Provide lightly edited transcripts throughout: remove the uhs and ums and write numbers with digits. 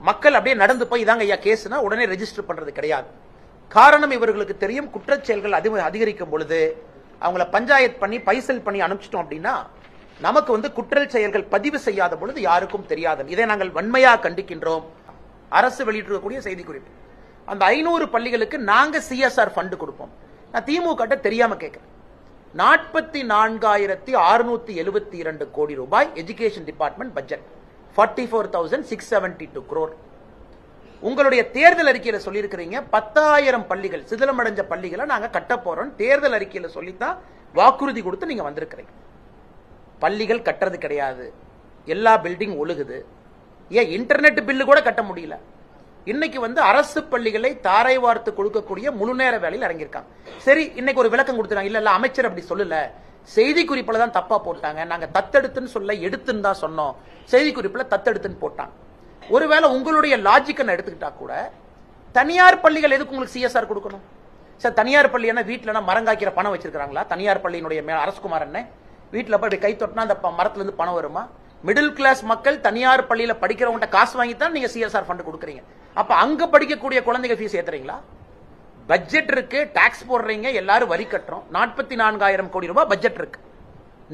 மக்கள் அப்படியே நடந்து போய் இதாங்க ஐயா கேஸ்னா உடனே ரெஜிஸ்டர் பண்றது கிடையாது. காரணம் இவர்களுக்கு தெரியும், குற்றச்செயல்கள் அதிகரிக்கும் பொழுது அவங்கள பஞ்சாயத்து பண்ணி பைசல் பண்ணி அனுப்பிச்சிட்டோம் அப்படின்னா நமக்கு குற்றச் செயல்கள் பதிவு செய்யாத பொழுது யாருக்கும் தெரியாது. இதை நாங்கள் வன்மையாக கண்டிக்கின்றோம். அரசு வெளியிட்டிருக்கக்கூடிய செய்திக்குறிப்பு, அந்த 500 பள்ளிகளுக்கு நாங்க சிஎஸ்ஆர் ஃபண்ட் கொடுப்போம். நான் திமுக தெரியாம கேட்கிறேன். 44,672 கோடி ரூபாய் எஜுகேஷன் டிபார்ட்மெண்ட் பட்ஜெட், 44,672 crore. உங்களுடைய தேர்தல் அறிக்கையில சொல்லியிருக்கிறீங்க 10,000 பள்ளிகள், சிதிலமடைஞ்ச பள்ளிகளை நாங்க கட்ட போறோம். தேர்தல் அறிக்கையில சொல்லித்தான் வாக்குறுதி கொடுத்து நீங்க வந்திருக்கிறீங்க. பள்ளிகள் கட்டுறது கிடையாது, எல்லா பில்டிங் ஒழுகுது. ஏன் இன்டர்நெட் பில்லு கூட கட்ட முடியல. இன்னைக்கு அரசு பள்ளிகளை தாரை வார்த்து கொடுக்கக்கூடிய முழு நேர வேலையில் இறங்கியிருக்காங்க. சரி, இன்னைக்கு ஒரு விளக்கம் கொடுத்துறாங்க. இல்ல அமைச்சர் அப்படி சொல்லல, செய்தி குறிப்புல தான் தப்பா போட்டாங்க. நாங்க தத்தெடுத்துன்னு சொல்ல எடுத்துன்னு தான் சொன்னோம், செய்தி குறிப்புல தத்தெடுத்துன்னு போட்டாங்க. ஒருவேளை உங்களுடைய லாஜிக்கை எடுத்துக்கிட்டா கூட தனியார் பள்ளிகள் எதுக்கு உங்களுக்கு சிஎஸ்ஆர் கொடுக்கணும்? சார், தனியார் பள்ளி என்ன வீட்டுல மரங்காய்க்கிற பணம் வச்சிருக்காங்களா? தனியார் பள்ளியினுடைய அரசகுமார் என்ன வீட்டுல போய் கை தொட்டினா அந்த மரத்துல இருந்து பணம் வருமா? மிடில் கிளாஸ் மக்கள் தனியார் பள்ளியில படிக்கிறவங்க காசு வாங்கித்தான் நீங்க சிஎஸ்ஆர் ஃபண்ட் கொடுக்குறீங்க. அப்ப அங்க படிக்கக்கூடிய குழந்தைங்க ஃபீஸ் ஏத்துறீங்களா? பட்ஜெட் இருக்கு, டாக்ஸ் போடுறீங்க, எல்லாரும் வரி கட்டுறோம். 44,000 கோடி ரூபாய் பட்ஜெட் இருக்கு.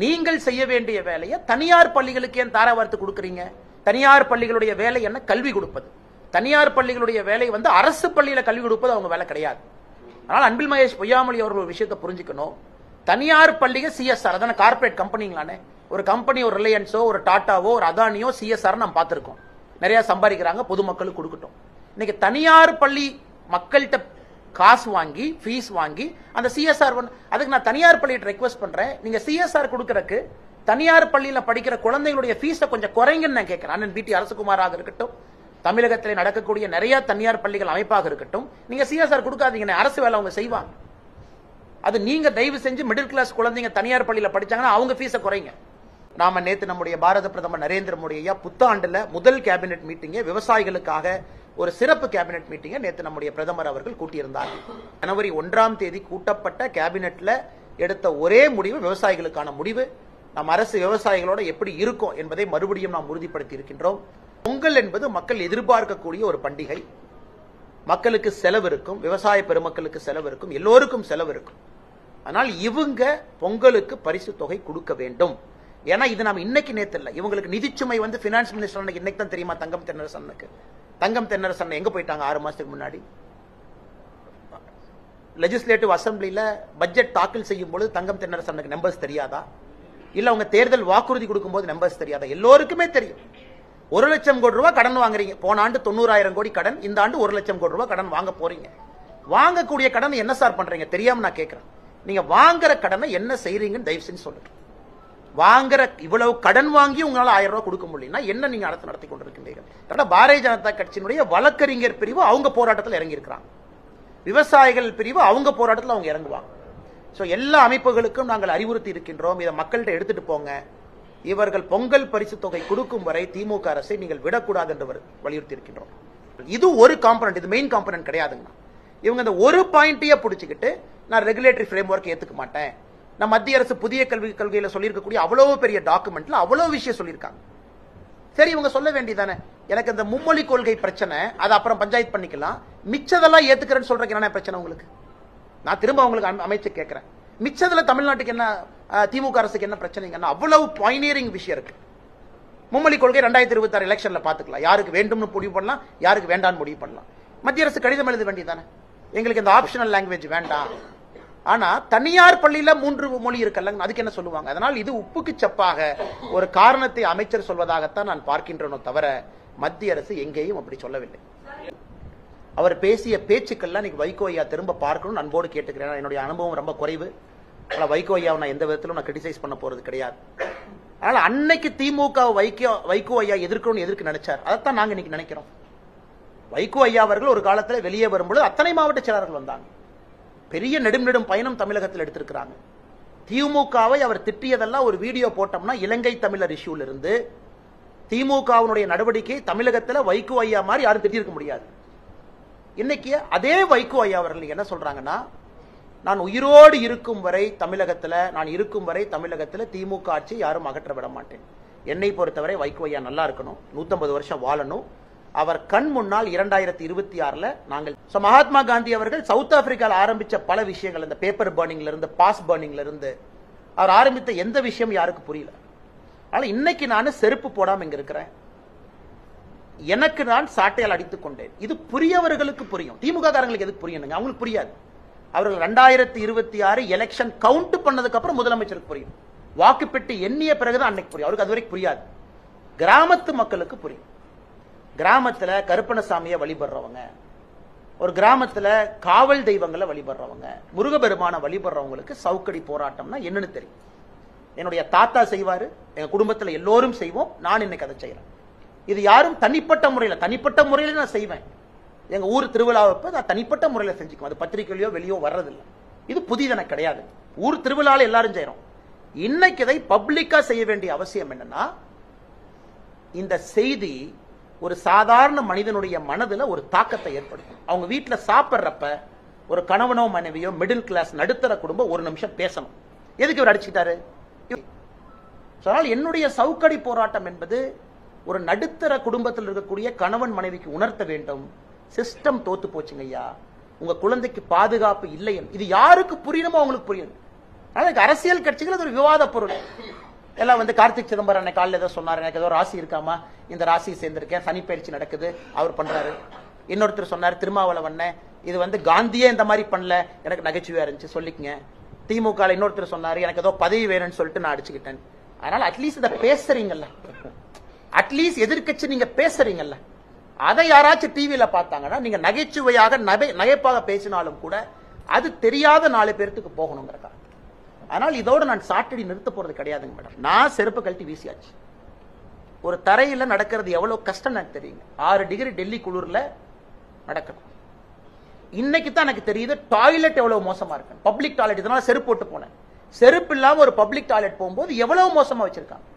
நீங்கள் செய்ய வேண்டிய வேலையை தனியார் பள்ளிகளுக்கு ஏன் தார வார்த்து கொடுக்குறீங்க? தனியார் பள்ளிகளுடைய வேலை என்ன? கல்வி கொடுப்பது. தனியார் பள்ளிகளுடைய வேலை அரசு பள்ளியில கல்வி கொடுப்பது அவங்க வேலை கிடையாது. அதனால அன்பில் மகேஷ் பொய்யாமொழி அவர்கள் ஒரு விஷயத்தை புரிஞ்சுக்கணும். தனியார் பள்ளிகள் சிஎஸ்ஆர், அதான கார்பரேட் கம்பெனிங்களானே. ஒரு கம்பெனி, ஒரு ரிலையன்ஸோ, ஒரு டாட்டாவோ, ஒரு அதானியோ சிஎஸ்ஆர் நம்ம பார்த்திருக்கோம். நிறைய சம்பாதிக்கிறாங்க, பொதுமக்களுக்கு கொடுக்கட்டும். இன்னைக்கு தனியார் பள்ளி மக்கள்கிட்ட காசு வாங்கி ஃபீஸ் வாங்கி அந்த சிஎஸ்ஆர், அதுக்கு நான் தனியார் பள்ளியை ரெக்வெஸ்ட் பண்றேன், நீங்க சிஎஸ்ஆர் கொடுக்கறதுக்கு தனியார் பள்ளியில படிக்கிற குழந்தைகளுடைய ஃபீஸை கொஞ்சம் குறைங்கன்னு நான் கேட்கிறேன். அண்ணன் பிடி அரசகுமாராக இருக்கட்டும், தமிழகத்தில் நடக்கக்கூடிய நிறைய தனியார் பள்ளிகள் அமைப்பாக இருக்கட்டும், நீங்க சிஎஸ்ஆர் கொடுக்காதீங்க, அரசு வேலை அவங்க செய்வாங்க. அது நீங்க தயவு செஞ்சு மிடில் கிளாஸ் குழந்தைங்க தனியார் பள்ளியில படிச்சாங்கன்னா அவங்க ஃபீஸை குறைங்க. நாம நேத்து நம்முடைய பாரத பிரதமர் நரேந்திர மோடி ஐயா புத்தாண்டுல முதல் கேபினெட் மீட்டிங்க, விவசாயிகளுக்காக ஒரு சிறப்பு கேபினெட் மீட்டிங்க நேத்து நம்முடைய பிரதமர் அவர்கள் கூட்டியிருந்தார். ஜனவரி 1ஆம் தேதி கூட்டப்பட்ட கேபினெட்ல எடுத்த ஒரே முடிவு விவசாயிகளுக்கான முடிவு. நம் அரசு விவசாயிகளோட எப்படி இருக்கும் என்பதை மறுபடியும் நாம் உறுதிப்படுத்தி இருக்கின்றோம். பொங்கல் என்பது மக்கள் எதிர்பார்க்கக்கூடிய ஒரு பண்டிகை. மக்களுக்கு செலவு இருக்கும், விவசாய பெருமக்களுக்கு செலவு இருக்கும், எல்லோருக்கும் செலவு இருக்கும். ஆனால் இவங்க பொங்கலுக்கு பரிசு தொகை கொடுக்க வேண்டும். ஏன்னா இது நாம இன்னைக்கு நேத்து இல்ல, இவங்களுக்கு நிதிச்சுமை பினான்ஸ் மினிஸ்டர் இன்னைக்கு தான் தெரியுமா. தங்கம் தென்னரசனுக்கு, தங்கம் தென்னரசன் எங்க போயிட்டாங்க 6 மாசத்துக்கு முன்னாடி? லெஜிஸ்லேட்டிவ் அசம்பிளில பட்ஜெட் தாக்கல் செய்யும் போது தங்கம் தென்னரசனுக்கு நம்பர்ஸ் தெரியாதா? இல்ல அவங்க தேர்தல் வாக்குறுதி கொடுக்கும் போது நம்பர்ஸ் தெரியாதா? எல்லோருக்குமே தெரியும். 1 லட்சம் கோடி ரூபாய் கடன் வாங்குறீங்க. போன ஆண்டு 90,000 கோடி கடன், இந்த ஆண்டு 1 லட்சம் கோடி ரூபாய் கடன் வாங்க போறீங்க. வாங்கக்கூடிய கடன் என்ன சார் பண்றீங்க? தெரியாம நான் கேட்கிறேன். நீங்க வாங்குற கடனை என்ன செய்றீங்கன்னு தயவு செஞ்சு சொல்லுங்க. வாங்குற இவ்வளவு கடன் வாங்கி உங்களால 1000 ரூபாய் கொடுக்க முடியலன்னா என்ன நீங்க அரசு நடத்தி கொண்டிருக்கின்றீர்கள்? பாரதிய ஜனதா கட்சியினுடைய வழக்கறிஞர் பிரிவு அவங்க போராட்டத்தில் இறங்கி இருக்கிறாங்க. விவசாயிகள் பிரிவு அவங்க போராட்டத்தில் அவங்க இறங்குவாங்க. எல்லா அமைப்புகளுக்கும் நாங்கள் அறிவுறுத்தி இருக்கின்றோம், இதை மக்கள்கிட்ட எடுத்துட்டு போங்க. இவர்கள் பொங்கல் பரிசு தொகை கொடுக்கும் வரை திமுக அரசை நீங்கள் விடக்கூடாது என்று வலியுறுத்தி இருக்கின்றோம். இது ஒரு காம்பனன்ட், இது மெயின் காம்பனன்ட் கிடையாதுங்க. இவங்க இந்த ஒரு பாயிண்டையே பிடிச்சிக்கிட்டு நான் ரெகுலேட்டரி ஃப்ரேம் ஒர்க் ஏத்துக்க மாட்டேன். நான் மத்திய அரசு புதிய கல்விக் கொள்கையில சொல்லியிருக்கக்கூடிய அவ்வளவு பெரிய டாக்குமெண்ட்ல அவ்வளவு விஷயம் சொல்லியிருக்காங்க. சரி, இவங்க சொல்ல வேண்டியதானே, எனக்கு இந்த மும்மொழி கொள்கை பிரச்சனை, அதை அப்புறம் பஞ்சாயத்து பண்ணிக்கலாம், மிச்சதெல்லாம் ஏத்துக்கிறேன்னு சொல்றதுக்கு என்ன பிரச்சனை உங்களுக்கு? நான் திரும்ப உங்களுக்கு அமைச்சு கேட்கிறேன், மிச்சதுல தமிழ்நாட்டுக்கு என்ன, திமுக அரசுக்கு என்ன பிரச்சனைங்க? அவ்வளவு பாயினியரிங் விஷயம் இருக்கு. மும்மொழி கொள்கை 2026 எலெக்ஷன்ல பாத்துக்கலாம், யாருக்கு வேண்டும் முடிவு பண்ணலாம், யாருக்கு வேண்டாம் முடிவு பண்ணலாம். மத்திய அரசு கடிதம் எழுத வேண்டியதானே, எங்களுக்கு இந்த ஆப்ஷனல் லாங்குவேஜ் வேண்டாம். ஆனா தனியார் பள்ளியில 3 மொழி இருக்கல்ல, அதுக்கு என்ன சொல்லுவாங்க? அதனால் இது உப்புக்கு சப்பாக ஒரு காரணத்தை அமைச்சர் சொல்வதாகத்தான் நான் பார்க்கின்றனோ தவிர மத்திய அரசு எங்கேயும் அப்படி சொல்லவில்லை. அவர் பேசிய பேச்சுக்கள்லாம் இன்னைக்கு வைகோ ஐயா திரும்ப பார்க்கணும் அன்போடு கேட்டுக்கிறேன். என்னுடைய அனுபவம் ரொம்ப குறைவு, ஆனால் வைகோ ஐயாவை நான் எந்த விதத்திலும் நான் கிரிட்டிசைஸ் பண்ண போறது கிடையாது. அதனால அன்னைக்கு திமுக வைகோ ஐயா எதிர்க்கணும்னு எதிர்க்க நினைச்சார், அதைத்தான் நாங்க இன்னைக்கு நினைக்கிறோம். வைகோ ஐயா அவர்கள் ஒரு காலத்தில் வெளியே வரும்பொழுது அத்தனை மாவட்ட செயலாளர்கள் வந்தாங்க, பெரிய நெடும் பயணம் தமிழகத்தில் எடுத்திருக்கிறாங்க. திமுகவை அவர் திட்டியதெல்லாம் ஒரு வீடியோ போட்டோம்னா இலங்கை தமிழர் இஷ்யூல இருந்து திமுகவினுடைய நடவடிக்கை தமிழகத்தில் வைகோ ஐயா மாதிரி யாரும் திட்டிருக்க முடியாது. இன்னைக்கு அதே வைகோ ஐயா அவர்கள் என்ன சொல்றாங்கன்னா, நான் உயிரோடு இருக்கும் வரை தமிழகத்தில் திமுக ஆட்சி யாரும் அகற்ற விட மாட்டேன். என்னை பொறுத்தவரை வைகோ ஐயா நல்லா இருக்கணும், 150 வருஷம் வாழணும், அவர் கண் முன்னால் 2026 நாங்கள் மகாத்மா காந்தி அவர்கள் சவுத் ஆப்பிரிக்காவில் ஆரம்பிச்ச பல விஷயங்கள், இந்த பேப்பர் பர்னிங்ல இருந்து பாஸ் பர்னிங்ல இருந்து அவர் ஆரம்பித்த எந்த விஷயம் யாருக்கு புரியல. ஆனா இன்னைக்கு நான் செருப்பு போடாம இங்க இருக்கிறேன், எனக்கு நான் சாட்டையால் அடித்துக் கொண்டேன். இது புரியவர்களுக்கு புரியும், திமுக காரங்களுக்கு எதுக்கு புரியணுங்க? அவங்களுக்கு புரியாது. அவர்கள் 2026 எலெக்ஷன் கவுண்ட் பண்ணதுக்கு அப்புறம் முதலமைச்சருக்கு புரியும், வாக்கு பெட்டி எண்ணிய பிறகுதான் அன்னைக்கு புரியும். அவருக்கு அது வரைக்கும் புரியாது. கிராமத்து மக்களுக்கு புரியும். கிராமத்துல கருப்பணசாமியை வழிபடுறவங்க, ஒரு கிராமத்துல காவல் தெய்வங்களை வழிபடுறவங்க, முருகபெருமான வழிபடுறவங்களுக்கு சவுக்கடி போராட்டம்னா என்னன்னு தெரியும். என்னுடைய தாத்தா செய்வாரு, எங்க குடும்பத்துல எல்லோரும் செய்வோம், நான் இன்னைக்கு அதை செய்யறேன். இது யாரும் தனிப்பட்ட முறையில நான் செய்வேன். எங்க ஊர் திருவிழாவுக்கு நான் தனிப்பட்ட முறையில் செஞ்சுக்குவேன். அது பத்திரிகையிலயோ வெளியோ வர்றதில்லை. இது புதிதென கிடையாது. ஊர் திருவிழாவில் எல்லாரும் செய்யறோம். இன்னைக்கு இதை பப்ளிக்கா செய்ய வேண்டிய அவசியம் என்னன்னா, இந்த செய்தி ஒரு சாதாரண மனிதனுடைய மனதில் ஒரு தாக்கத்தை ஏற்படுத்தும். அவங்க வீட்டில் சாப்பிட்றப்ப ஒரு கணவனோ மனைவியோ மிடில் கிளாஸ் நடுத்தர குடும்பம் ஒரு நிமிஷம் பேசணும், எதுக்கு இவர் அடிச்சுட்டாரு. என்னுடைய சவுக்கடி போராட்டம் என்பது ஒரு நடுத்தர குடும்பத்தில் இருக்கக்கூடிய கணவன் மனைவிக்கு உணர்த்த வேண்டும், சிஸ்டம் தோத்து போச்சுங்க ஐயா, உங்க குழந்தைக்கு பாதுகாப்பு இல்லை. இது யாருக்கு புரியணுமோ அவங்களுக்கு புரியும். அரசியல் கட்சிகள் அது ஒரு விவாத பொருள். எல்லாம் வந்து கார்த்திக் சிதம்பரம் அன்னைக்கு காலையில் ஏதோ சொன்னார், எனக்கு ஏதோ ராசி இருக்காமா, இந்த ராசியை சேர்ந்திருக்கேன், சனி பயிற்சி நடக்குது, அவர் பண்றாரு. இன்னொருத்தர் சொன்னார் திருமாவளவன், இது வந்து காந்தியே இந்த மாதிரி பண்ணல, எனக்கு நகைச்சுவையா இருந்துச்சு, சொல்லிக்கங்க. திமுக இன்னொருத்தர் சொன்னாரு, எனக்கு ஏதோ பதவி வேணும்னு சொல்லிட்டு நான் அடிச்சுக்கிட்டேன். அதனால அட்லீஸ்ட் இதை பேசுறீங்கல்ல, அட்லீஸ்ட் எதிர்கட்சி நீங்க பேசுறீங்கல்ல, அதை யாராச்சும் டிவியில பார்த்தாங்கன்னா நீங்க நகைச்சுவையாக நகைப்பாக பேசினாலும் கூட அது தெரியாத 4 பேருக்கு போகணுங்கிறக்கா. அதனால் இதோடு நான் சாட்டடி நிறுத்த போறது கிடையாதுங்க மேடம். நான் செருப்பு கழட்டி வீசியாச்சு. ஒரு தரையில நடக்கிறது எவ்வளவு கஷ்டம் எனக்கு தெரியுங்க. 6 டிகிரி டெல்லி குளிர்ல நடக்கணும். இன்னைக்கு தான் எனக்கு தெரியுது டாய்லெட் எவ்வளவு மோசமா இருக்கு. பப்ளிக் டாய்லெட், இதனால செருப்பு போட்டு போனேன். செருப்பு இல்லாம ஒரு பப்ளிக் டாய்லெட் போகும்போது எவ்வளவு மோசமா வச்சிருக்காங்க.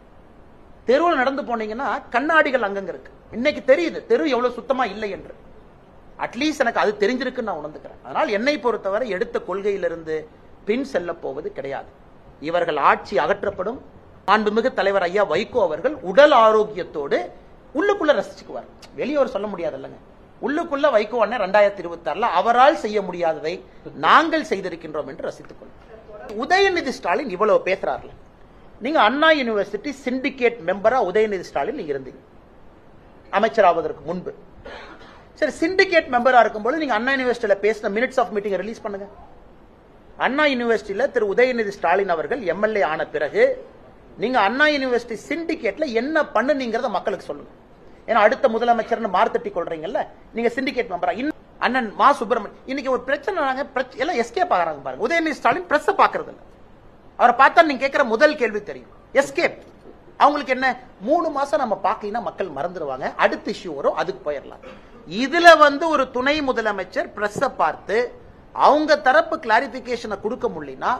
தெருவில் நடந்து போனீங்கன்னா கண்ணாடிகள் அங்கங்க இருக்கு. இன்னைக்கு தெரியுது தெரு எவ்வளவு சுத்தமா இல்லை என்று. அட்லீஸ்ட் எனக்கு அது தெரிஞ்சிருக்குன்னு நான் உணர்ந்துக்கிறேன். அதனால் என்னை பொறுத்தவரை எடுத்த கொள்கையிலிருந்து பின் செல்ல போவது கிடையாது. இவர்கள் ஆட்சி அகற்றப்படும். மாண்புமிகு தலைவர் ஐயா வைகோ அவர்கள் உடல் ஆரோக்கியத்தோடு உள்ளுக்குள்ள ரசிச்சுக்குவார், வெளியே சொல்ல முடியாது இல்லைங்க. உள்ளுக்குள்ள வைகோ அண்ணன் 2026 அவரால் செய்ய முடியாததை நாங்கள் செய்திருக்கின்றோம் என்று ரசித்துக் கொள்ளும். உதயநிதி ஸ்டாலின் இவ்வளவு பேசுறாருல, நீங்க அண்ணா யூனிவர்சிட்டி சிண்டிகேட் மெம்பரா உதயநிதி ஸ்டாலின் நீங்க இருந்தீங்க அமைச்சராவதற்கு முன்பு. சரி, சிண்டிகேட் மெம்பரா இருக்கும்போது நீங்க அண்ணா யூனிவர்சிட்டியில பேசின மினிட்ஸ் ஆஃப் மீட்டிங் ரிலீஸ் பண்ணுங்க. அண்ணா யூனிவர்சிட்டியில திரு உதயநிதி ஸ்டாலின் அவர்கள் எம்எல்ஏ ஆன பிறகு நீங்க அண்ணா யூனிவர்சிட்டி சிண்டிகேட்ல என்ன பண்ணுனீங்கறத மக்களுக்கு சொல்லுங்க. ஏன்னா அடுத்த முதலமைச்சர்னு மார்த்தட்டி கொள்றீங்கல்ல, நீங்க சிண்டிகேட் மெம்பரா. அண்ணன் மா சுப்பிரமணியன் இன்னைக்கு ஒரு பிரச்சனை, எல்லாம் எஸ்கேப் ஆகிறாங்க பாருங்க. உதயநிதி ஸ்டாலின் பிரஸ் பாக்குறது இல்ல. அவரை பார்த்தா நீங்க கேட்கிற முதல் கேள்வி தெரியும், எஸ்கேப். அவங்களுக்கு என்ன, 3 மாசம் நம்ம பார்க்கலனா மக்கள் மறந்துடுவாங்க, அடுத்த இஷ்யூ வரும், அதுக்கு போயிடலாம். இதுல வந்து ஒரு துணை முதலமைச்சர் பிரஸ் பார்த்து அவங்க தரப்பு கிளாரிபிகேஷனை கொடுக்க முடியலனா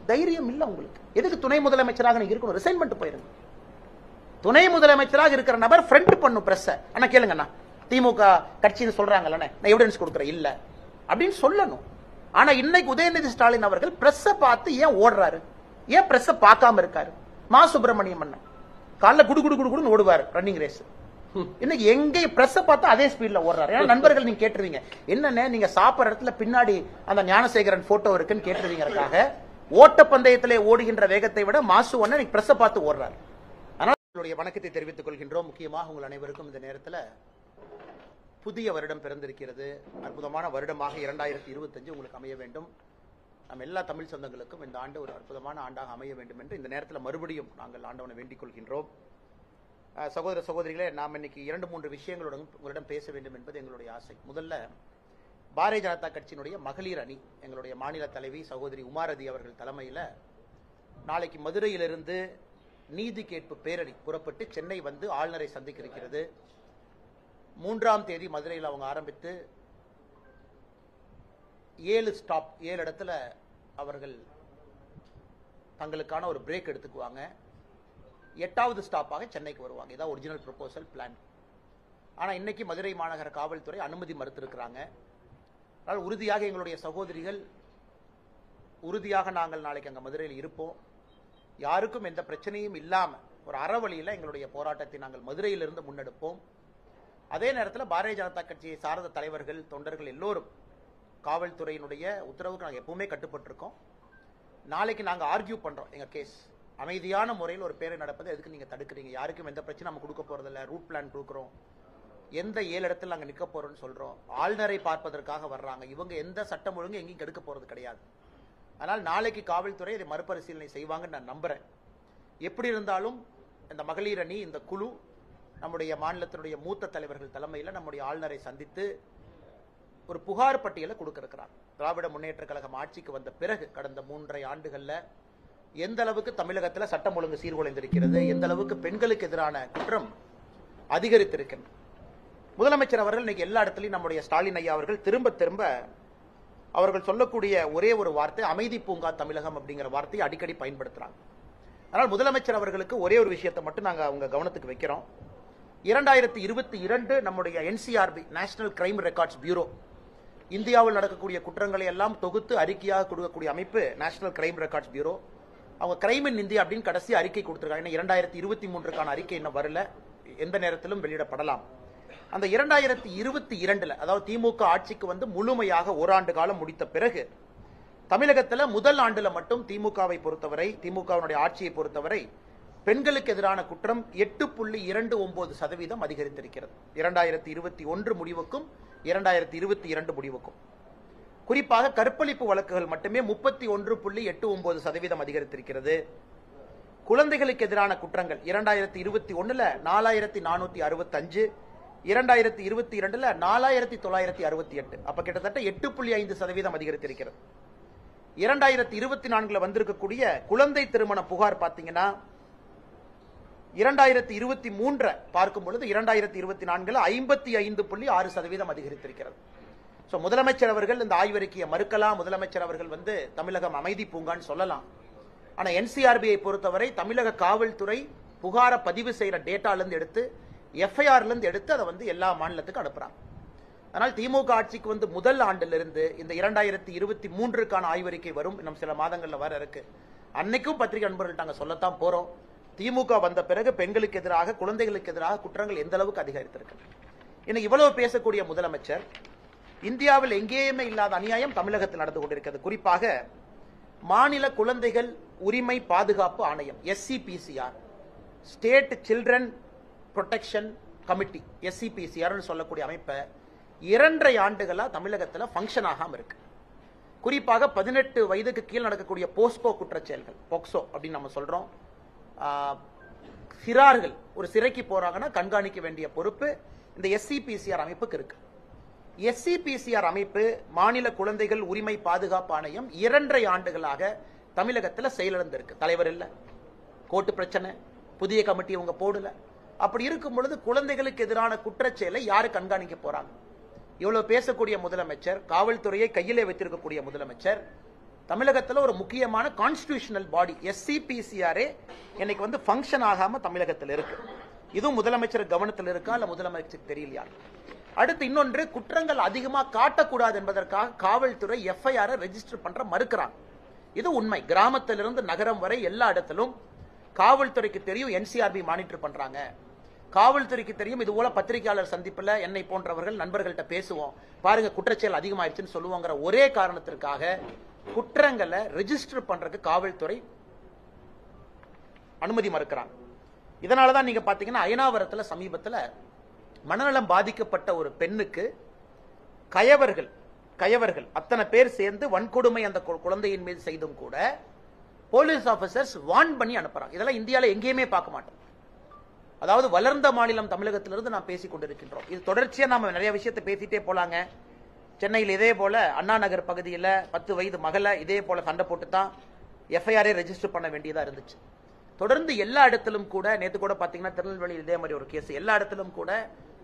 தைரியம் இல்ல உங்களுக்கு. எதுக்கு துணை முதலமைச்சராக நீங்க இருக்கணும்? ரிசைன் பண்ணிட்டு போயிருங்க. துணை முதலமைச்சராக இருக்கிற நபர் ஃப்ரண்ட் பண்ணும் பிரஸ். அண்ணா கேளுங்கண்ணா, திமுக கட்சின்னு சொல்றாங்கல்ல, நான் எவிடன்ஸ் கொடுக்குறேன் இல்ல அப்படின்னு சொல்லணும். ஆனா இன்னைக்கு உதயநிதி ஸ்டாலின் அவர்கள் பிரஸ் பார்த்து ஏன் ஓடுறாரு? ஏன் பிரஸ் பார்க்காம இருக்காரு? மா சுப்பிரமணியம் அண்ணன் காலைல குடு குடு குடுன்னு ஓடுவார் ரன்னிங் ரேஸ். இன்னைக்கு எங்க பிரஸ் பார்த்தா அதே ஸ்பீட்ல ஓடுறாரு. ஏன்னா நண்பர்கள் நீங்க கேட்டுருவீங்க, என்னன்னு நீங்க சாப்பிட்ற இடத்துல பின்னாடி அந்த ஞானசேகரன் போட்டோ இருக்குன்னு கேட்டுருவீங்கறதுக்காக ஓட்டப்பந்தயத்திலே ஓடுகின்ற வேகத்தை விட மாசு ஒண்ணு பிரஸ் பார்த்து ஓடுறாரு. அதனால உங்களுடைய வணக்கத்தை தெரிவித்துக் கொள்கின்றோம். முக்கியமாக உங்கள் அனைவருக்கும் இந்த நேரத்தில் புதிய வருடம் பிறந்திருக்கிறது. அற்புதமான வருடமாக 2025 உங்களுக்கு அமைய வேண்டும். நம்ம எல்லா தமிழ் சொந்தங்களுக்கும் இந்த ஆண்டு ஒரு அற்புதமான ஆண்டாக அமைய வேண்டும் என்று இந்த நேரத்தில் மறுபடியும் நாங்கள் ஆண்டவனை வேண்டிக் கொள்கின்றோம். சகோதர சகோதரிகளே, நாம் இன்னைக்கு 2-3 விஷயங்களுடன் உங்களிடம் பேச வேண்டும் என்பது எங்களுடைய ஆசை. முதல்ல பாரதிய ஜனதா கட்சியினுடைய மகளிர் அணி, எங்களுடைய மாநில தலைவி சகோதரி உமாரதி அவர்கள் தலைமையில் நாளைக்கு மதுரையிலிருந்து நீதி கேட்பு பேரணி புறப்பட்டு சென்னை வந்து ஆளுநரை சந்திக்க இருக்கிறது. 3ஆம் தேதி மதுரையில் அவங்க ஆரம்பித்து 7 இடத்துல அவர்கள் தங்களுக்கான ஒரு பிரேக் எடுத்துக்குவாங்க. 8வது ஸ்டாப்பாக சென்னைக்கு வருவாங்க. இதான் ஒரிஜினல் ப்ரொபோசல் பிளான். ஆனால் இன்னைக்கு மதுரை மாநகர காவல்துறை அனுமதி மறுத்திருக்கிறாங்க. அதனால் உறுதியாக எங்களுடைய சகோதரிகள் உறுதியாக நாங்கள் நாளைக்கு அங்கே மதுரையில் இருப்போம். யாருக்கும் எந்த பிரச்சனையும் இல்லாமல் ஒரு அறவழியில் எங்களுடைய போராட்டத்தை நாங்கள் மதுரையிலிருந்து முன்னெடுப்போம். அதே நேரத்தில் பாரதிய ஜனதா கட்சியை சார்ந்த தலைவர்கள் தொண்டர்கள் எல்லோரும் காவல்துறையினுடைய உத்தரவுக்கு நாங்கள் எப்பவுமே கட்டுப்பட்டிருக்கோம். நாளைக்கு நாங்கள் ஆர்கியூ பண்றோம் எங்க கேஸ் அமைதியான முறையில் ஒரு பேரை நடப்பது எதுக்கு நீங்க தடுக்கிறீங்க? யாருக்கும் எந்த பிரச்சனை நம்ம கொடுக்க போறதில்ல. ரூட் பிளான் கொடுக்குறோம். எந்த 7 இடத்துல நாங்கள் நிற்க போறோம்னு சொல்றோம். ஆளுநரை பார்ப்பதற்காக வர்றாங்க. இவங்க எந்த சட்டம் ஒழுங்கு எங்கேயும் கெடுக்க போறது கிடையாது. அதனால் நாளைக்கு காவல்துறை இதை மறுபரிசீலனை செய்வாங்கன்னு நான் நம்புறேன். எப்படி இருந்தாலும் இந்த மகளிர் அணி, இந்த குழு நம்முடைய மாநிலத்தினுடைய மூத்த தலைவர்கள் தலைமையில் நம்முடைய ஆளுநரை சந்தித்து ஒரு புகார் பட்டியலை கொடுக்க இருக்கிறாங்க. திராவிட முன்னேற்ற கழகம் ஆட்சிக்கு வந்த பிறகு கடந்த 3.5 ஆண்டுகள்ல எந்த அளவுக்கு தமிழகத்தில் சட்டம் ஒழுங்கு சீர்குலைந்திருக்கிறது, எந்த அளவுக்கு பெண்களுக்கு எதிரான குற்றம் அதிகரித்திருக்கிறது. முதலமைச்சர் அவர்கள் இன்னைக்கு எல்லா இடத்துலையும் நம்முடைய ஸ்டாலின் ஐயா அவர்கள் திரும்ப திரும்ப அவர்கள் சொல்லக்கூடிய ஒரே ஒரு வார்த்தை அமைதி பூங்கா தமிழகம் அப்படிங்கிற வார்த்தையை அடிக்கடி பயன்படுத்துறாங்க. அதனால் முதலமைச்சர் அவர்களுக்கு ஒரே ஒரு விஷயத்தை மட்டும் நாங்கள் அவங்க கவனத்துக்கு வைக்கிறோம். 2022 நம்முடைய NCRB national crime records bureau இந்தியாவில் நடக்கக்கூடிய குற்றங்களை எல்லாம் தொகுத்து அறிக்கையாக கொடுக்கக்கூடிய அமைப்பு நேஷனல் கிரைம் ரெக்கார்ட்ஸ் பியூரோ. அவங்க கிரைம் இன் இந்தியா அப்படின்னு கடைசி அறிக்கை கொடுத்திருக்காங்க. 2023க்கான அறிக்கை இன்னும் வரல, எந்த நேரத்திலும் வெளியிடப்படலாம். அந்த 2022 அதாவது திமுக ஆட்சிக்கு வந்து முழுமையாக ஓராண்டு காலம் முடித்த பிறகு தமிழகத்தில் முதல் ஆண்டுல மட்டும் திமுகவை பொறுத்தவரை, திமுகவினுடைய ஆட்சியை பொறுத்தவரை பெண்களுக்கு எதிரான குற்றம் 8.29% அதிகரித்திருக்கிறது. 2021 முடிவுக்கும் 2022 முடிவுக்கும். குறிப்பாக கற்பழிப்பு வழக்குகள் மட்டுமே 31.89% அதிகரித்திருக்கிறது. குழந்தைகளுக்கு எதிரான குற்றங்கள் 2021 4465, 2022 4968, அப்ப கிட்டத்தட்ட 8.5% அதிகரித்திருக்கிறது. 2024 வந்திருக்கக்கூடிய குழந்தை திருமண புகார் பாத்தீங்கன்னா 2023 பார்க்கும் பொழுது 2024 55.6% அதிகரித்திருக்கிறது. முதலமைச்சர் அவர்கள் இந்த ஆய்வறிக்கையை மறுக்கலாம். முதலமைச்சர் அவர்கள் வந்து தமிழகம் அமைதி பூங்கான்னு சொல்லலாம். ஆனா என்சிஆர்பியை பொறுத்தவரை தமிழக காவல்துறை புகார பதிவு செய்யற டேட்டால இருந்து எடுத்து, எஃப்ஐஆர்ல இருந்து எடுத்து அதை வந்து எல்லா மாநிலத்துக்கும் அனுப்புறாங்க. அதனால் திமுக ஆட்சிக்கு வந்து முதல் ஆண்டிலிருந்து இந்த 2023க்கான ஆய்வறிக்கை வரும். இன்னும் சில மாதங்கள்ல வர இருக்கு. அன்னைக்கும் பத்திரிகை நண்பர்கள் நாங்க சொல்லத்தான் போறோம். திமுக வந்த பிறகு பெண்களுக்கு எதிராக, குழந்தைகளுக்கு எதிராக குற்றங்கள் எந்த அளவுக்கு அதிகரித்திருக்கு. இன்னைக்கு இவ்வளவு பேசக்கூடிய முதலமைச்சர் இந்தியாவில் எங்கேயுமே இல்லாத அநியாயம் தமிழகத்தில் நடந்து கொண்டிருக்கிறது. குறிப்பாக மாநில குழந்தைகள் உரிமை பாதுகாப்பு ஆணையம் SCPCR, state children protection committee SCPCR சொல்லக்கூடிய அமைப்பை 2.5 ஆண்டுகளா தமிழகத்தில் ஃபங்க்ஷன் ஆகாம இருக்கு. குறிப்பாக 18 வயதுக்கு கீழ் நடக்கக்கூடிய போஸ்கோ குற்றச்செயல்கள், போக்சோ அப்படின்னு நம்ம சொல்றோம். சிறார்கள் ஒரு சிறைக்கு போறாங்கன்னா கண்காணிக்க வேண்டிய பொறுப்பு இந்த SCPCR அமைப்புக்கு இருக்கு. SCPCR அமைப்பு மாநில குழந்தைகள் உரிமை பாதுகாப்பு ஆணையம் 2.5 ஆண்டுகளாக தமிழகத்தில் செயலிழந்திருக்கு. தலைவர் இல்ல, கோர்ட்டு பிரச்சனை, புதிய கமிட்டி அவங்க போடல. அப்படி இருக்கும் பொழுது குழந்தைகளுக்கு எதிரான குற்றச்செயலை யாரு கண்காணிக்க போறாங்க? இவ்வளவு பேசக்கூடிய முதலமைச்சர், காவல்துறையை கையிலே வைத்திருக்கக்கூடிய முதலமைச்சர், தமிழகத்தில் ஒரு முக்கியமான கான்ஸ்டிடியூஷனல் பாடி SCPCR இன்னைக்கு வந்து ஃபங்க்ஷன் ஆகாம தமிழகத்தில் இருக்கு. இதுவும் முதலமைச்சர் கவனத்தில் இருக்கா இல்ல முதலமைச்சருக்கு தெரியலையா? அடுத்து இன்னொன்று, குற்றங்கள் அதிகமாக காட்டக்கூடாது என்பதற்காக காவல்துறை FIR ரெஜிஸ்டர் பண்ற மறுக்கிறாங்க. இது உண்மை. கிராமத்திலிருந்து நகரம் வரை எல்லா இடத்திலும் காவல்துறைக்கு தெரியும் NCRB மானிட்டர் பண்றாங்க. காவல்துறைக்கு தெரியும். இது போல பத்திரிகையாளர் சந்திப்புல என்னை போன்றவர்கள் நண்பர்கள்ட்ட பேசுவோம், பாருங்க குற்றச்செயல் அதிகமாயிருச்சுன்னு சொல்லுவாங்கிற ஒரே காரணத்திற்காக குற்றங்களை ரெஜிஸ்டர் பண்றதுக்கு காவல்துறை அனுமதி மறுக்கிறாங்க. இதனாலதான் நீங்க பாத்தீங்கன்னா அயனாவரத்துல சமீபத்தில் மனநலம் பாதிக்கப்பட்ட ஒரு பெண்ணுக்கு கயவர்கள் அத்தனை பேர் சேர்ந்து வன்கொடுமை அந்த குழந்தையின் மீது செய்தும் கூட போலீஸ் ஆபீசர்ஸ் வார்ன் பண்ணி அனுப்புறாங்க. இதெல்லாம் இந்தியால எங்கேயுமே பார்க்க மாட்டோம். அதாவது வளர்ந்த மாநிலம் தமிழகத்திலிருந்து நாம் பேசிக் கொண்டிருக்கின்றோம். இது தொடர்ச்சியா நாம நிறைய விஷயத்தை பேசிட்டே போலாங்க. சென்னையில் இதே போல அண்ணா நகர் பகுதியில் 10 வயது மகளை இதே போல சண்டை போட்டு தான் FIR ரெஜிஸ்டர் பண்ண வேண்டியதா இருந்துச்சு. தொடர்ந்து எல்லா இடத்திலும் கூட, நேற்று கூட பாத்தீங்கன்னா திருநெல்வேலியில் இதே மாதிரி ஒரு கேஸ், எல்லா இடத்திலும் கூட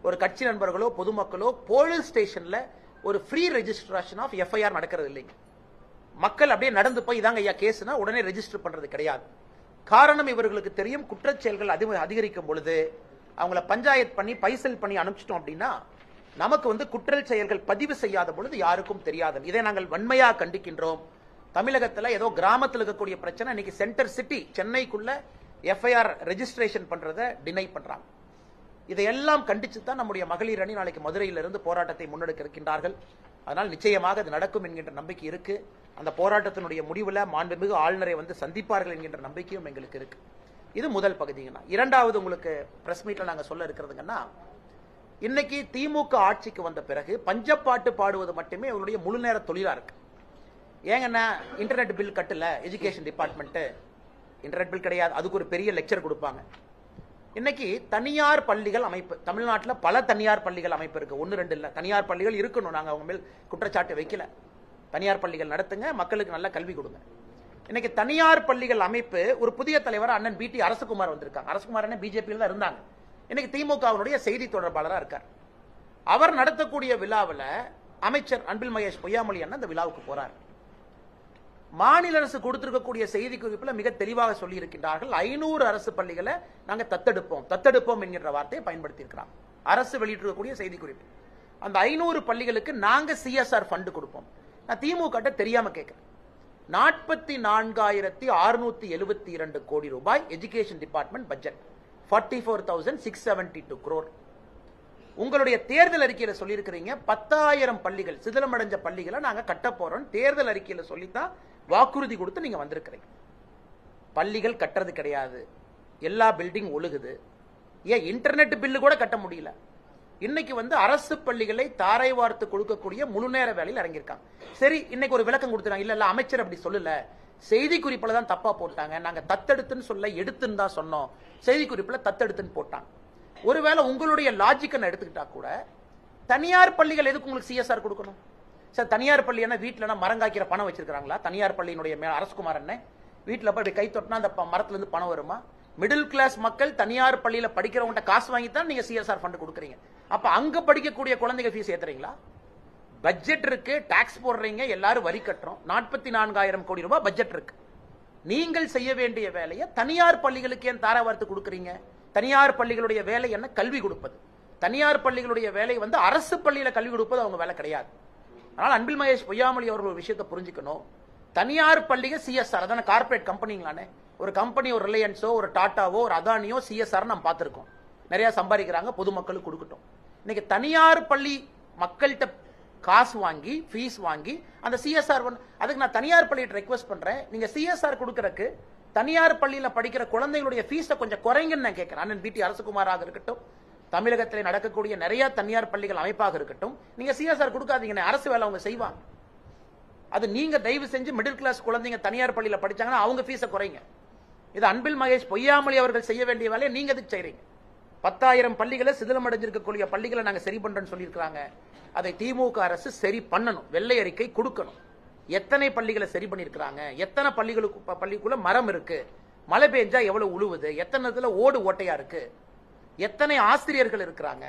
ஒரு கட்சி நண்பர்களோ பொதுமக்களோ போலீஸ் ஸ்டேஷன்ல ஒரு ஃப்ரீ ரெஜிஸ்ட்ரேஷன் ஆஃப் FIR நடக்கிறது இல்லைங்க. மக்கள் அப்படியே நடந்து போய் இதாங்க ஐயா கேஸ்னா உடனே ரெஜிஸ்டர் பண்றது கிடையாது. காரணம் இவர்களுக்கு தெரியும், குற்றச்செயல்கள் அதிகரிக்கும் பொழுது அவங்கள பஞ்சாயத்து பண்ணி பைசல் பண்ணி அனுப்பிச்சிட்டோம் அப்படின்னா நமக்கு வந்து குற்றச்செயல்கள் பதிவு செய்யாத பொழுது யாருக்கும் தெரியாது. இதை நாங்கள் வன்மையா கண்டிக்கின்றோம். தமிழகத்தில் ஏதோ கிராமத்தில் இருக்கக்கூடிய பிரச்சனை இன்னைக்கு சென்டர் சிட்டி சென்னைக்குள்ள FIR ரெஜிஸ்ட்ரேஷன் பண்றதை டினை பண்றாங்க. இதையெல்லாம் கண்டித்து தான் நம்முடைய மகளிர் அணி நாளைக்கு மதுரையிலிருந்து போராட்டத்தை முன்னெடுக்க இருக்கின்றார்கள். அதனால் நிச்சயமாக அது நடக்கும் என்கின்ற நம்பிக்கை இருக்கு. அந்த போராட்டத்தினுடைய முடிவில் மாண்புமிகு ஆளுநரை வந்து சந்திப்பார்கள் என்கின்ற நம்பிக்கையும் எங்களுக்கு இருக்கு. இது முதல் பகுதிங்கண்ணா. இரண்டாவது உங்களுக்கு பிரஸ் மீட்ல நாங்க சொல்ல இருக்கிறதுங்கன்னா, இன்னைக்கு திமுக ஆட்சிக்கு வந்த பிறகு பஞ்சப்பாட்டு பாடுவது மட்டுமே அவருடைய முழு நேர தொழிலா இருக்கு. ஏங்கன்னா இன்டர்நெட் பில் கட்டல எஜுகேஷன் டிபார்ட்மெண்ட், இன்டர்நெட் பில் கிடையாது, அதுக்கு ஒரு பெரிய லெக்சர் கொடுப்பாங்க. இன்னைக்கு தனியார் பள்ளிகள் அமைப்பு தமிழ்நாட்டில் பல தனியார் பள்ளிகள் அமைப்பு இருக்கு, ஒன்னு ரெண்டு இல்ல. தனியார் பள்ளிகள் இருக்கணும், நாங்க அவங்க மேல் குற்றச்சாட்டு வைக்கல. தனியார் பள்ளிகள் நடத்துங்க, மக்களுக்கு நல்ல கல்வி கொடுங்க. இன்னைக்கு தனியார் பள்ளிகள் அமைப்பு ஒரு புதிய தலைவர் அண்ணன் பிடி அரசகுமார் வந்திருக்காங்க. அரசகுமார் அண்ணன் பிஜேபியில் தான் இருந்தாங்க, இன்னைக்கு திமுகவினுடைய செய்தி தொடர்பாளராக இருக்கார். அவர் நடத்தக்கூடிய விழாவில் அமைச்சர் அன்பில் மகேஷ் பொய்யாமொழி அண்ணன் அந்த விழாவுக்கு போறார். மாநில அரசு கொடுத்திருக்கக்கூடிய செய்தி குறிப்பில் மிக தெளிவாக சொல்லி இருக்கின்றார்கள், 500 அரசு பள்ளிகளை நாங்க தத்தெடுப்போம் என்கிற வார்த்தையை பயன்படுத்தி இருக்கிறாங்க. அரசு வெளியிட்டிருக்கக்கூடிய செய்தி குறிப்பு. அந்த 500 பள்ளிகளுக்கு நாங்க சிஎஸ்ஆர் ஃபண்ட் கொடுப்போம். நான் திமுக தெரியாம கேட்கிறேன். 44,672 கோடி ரூபாய் எஜுகேஷன் டிபார்ட்மெண்ட் பட்ஜெட், 44,672 crore. உங்களுடைய தேர்தல் அறிக்கையில சொல்லியிருக்கிறீங்க 10,000 பள்ளிகள், சிதிலமடைஞ்ச பள்ளிகளை நாங்க கட்ட போறோம். தேர்தல் அறிக்கையில சொல்லித்தான் வாக்குறுதி கொடுத்து நீங்க வந்திருக்கிறீங்க. பள்ளிகள் கட்டுறது கிடையாது, எல்லா பில்டிங் ஒழுகுது. ஏன் இன்டர்நெட் பில்லு கூட கட்ட முடியல. இன்னைக்கு வந்து அரசு பள்ளிகளை தாரை வார்த்து கொடுக்கக்கூடிய முழு நேர வேலையில் இறங்கியிருக்காங்க. சரி, இன்னைக்கு ஒரு விளக்கம் கொடுத்துறாங்க, இல்ல அமைச்சர் அப்படி சொல்லல, செய்தி குறிப்பில் தான் தப்பா போட்டாங்க, நாங்க தத்தெடுத்துன்னு சொல்ல எடுத்துன்னு தான் சொன்னோம், செய்தி குறிப்பில் தத்தெடுத்துன்னு போட்டாங்க. ஒருவேளை உங்களுடைய லாஜிக்கை எடுத்துக்கிட்டா கூட தனியார் பள்ளிகள் எதுக்கு உங்களுக்கு சிஎஸ்ஆர் கொடுக்கணும்? சார், தனியார் பள்ளி என்ன வீட்டில் மரங்காய்க்கிற பணம் வச்சிருக்காங்களா? தனியார் பள்ளியினுடைய அரசகுமார் என்ன வீட்டில் போய் கை தொட்டினா அந்த மரத்துல இருந்து பணம் வருமா? மிடில் கிளாஸ் மக்கள் தனியார் பள்ளியில படிக்கிறவங்க காசு வாங்கி தான் நீங்க சிஎஸ்ஆர் ஃபண்ட் கொடுக்குறீங்க. அப்ப அங்க படிக்கக்கூடிய குழந்தைங்க ஃபீஸ் ஏத்துறீங்களா? பட்ஜெட் இருக்கு, டாக்ஸ் போடுறீங்க, எல்லாரும் வரி கட்டுறோம். 44,000 கோடி ரூபாய் பட்ஜெட் இருக்கு. நீங்கள் செய்ய வேண்டிய வேலையை தனியார் பள்ளிகளுக்கு ஏன் தாரை வார்த்து கொடுக்குறீங்க? தனியார் பள்ளிகளுடைய வேலை என்ன? கல்வி கொடுப்பது. தனியார் பள்ளிகளுடைய வேலை வந்து அரசு பள்ளியில கல்வி கொடுப்பது அவங்க வேலை கிடையாது. அதனால அன்பில் மகேஷ் பொய்யாமொழி அவர்கள் ஒரு விஷயத்தை புரிஞ்சுக்கணும். தனியார் பள்ளிகள் சிஎஸ்ஆர், அதான கார்பரேட் கம்பெனிங்களானே. ஒரு கம்பெனி, ஒரு ரிலையன்ஸோ, ஒரு டாட்டாவோ, ஒரு அதானியோ சிஎஸ்ஆர் நம்ம பார்த்திருக்கோம், நிறைய சம்பாதிக்கிறாங்க, பொதுமக்களுக்கு கொடுக்கட்டும். இன்னைக்கு தனியார் பள்ளி மக்கள்கிட்ட காசு வாங்கி ஃபீஸ் வாங்கி அந்த சிஎஸ்ஆர், அதுக்கு நான் தனியார் பள்ளியை ரெக்வெஸ்ட் பண்றேன், நீங்க சிஎஸ்ஆர் கொடுக்கறதுக்கு தனியார் பள்ளியில படிக்கிற குழந்தைகளுடைய ஃபீஸை கொஞ்சம் குறைங்கன்னு நான் கேட்கிறேன். அண்ணன் பிடி அரசகுமாராக இருக்கட்டும், தமிழகத்தில் நடக்கக்கூடிய நிறைய தனியார் பள்ளிகள் அமைப்பாக இருக்கட்டும், நீங்க சிஎஸ்ஆர் கொடுக்காதீங்க, அரசு வேலை அவங்க செய்வாங்க. அது நீங்க தயவு செஞ்சு மிடில் கிளாஸ் குழந்தைங்க தனியார் பள்ளியில படிச்சாங்கன்னா அவங்க ஃபீஸை குறைங்க. இது அன்பில் மகேஷ் பொய்யாமொழி அவர்கள் செய்ய வேண்டிய வேலையை நீங்க எதுக்கு செய்றீங்க? 10,000 பள்ளிகளை சிதிலமடைஞ்சிருக்கக்கூடிய பள்ளிகளை நாங்க சரி பண்றோம்னு சொல்லியிருக்காங்க. அதை திமுக அரசு சரி பண்ணணும், வெள்ளை அறிக்கை கொடுக்கணும். எத்தனை பள்ளிகளை சரி பண்ணிருக்காங்க, எத்தனை பள்ளிக்குள்ள மரம் இருக்கு, மழை பெஞ்சா எவ்வளவு உழுவுது, எத்தனை ஓடு ஓட்டையா இருக்கு, எத்தனை ஆசிரியர்கள் இருக்கிறாங்க,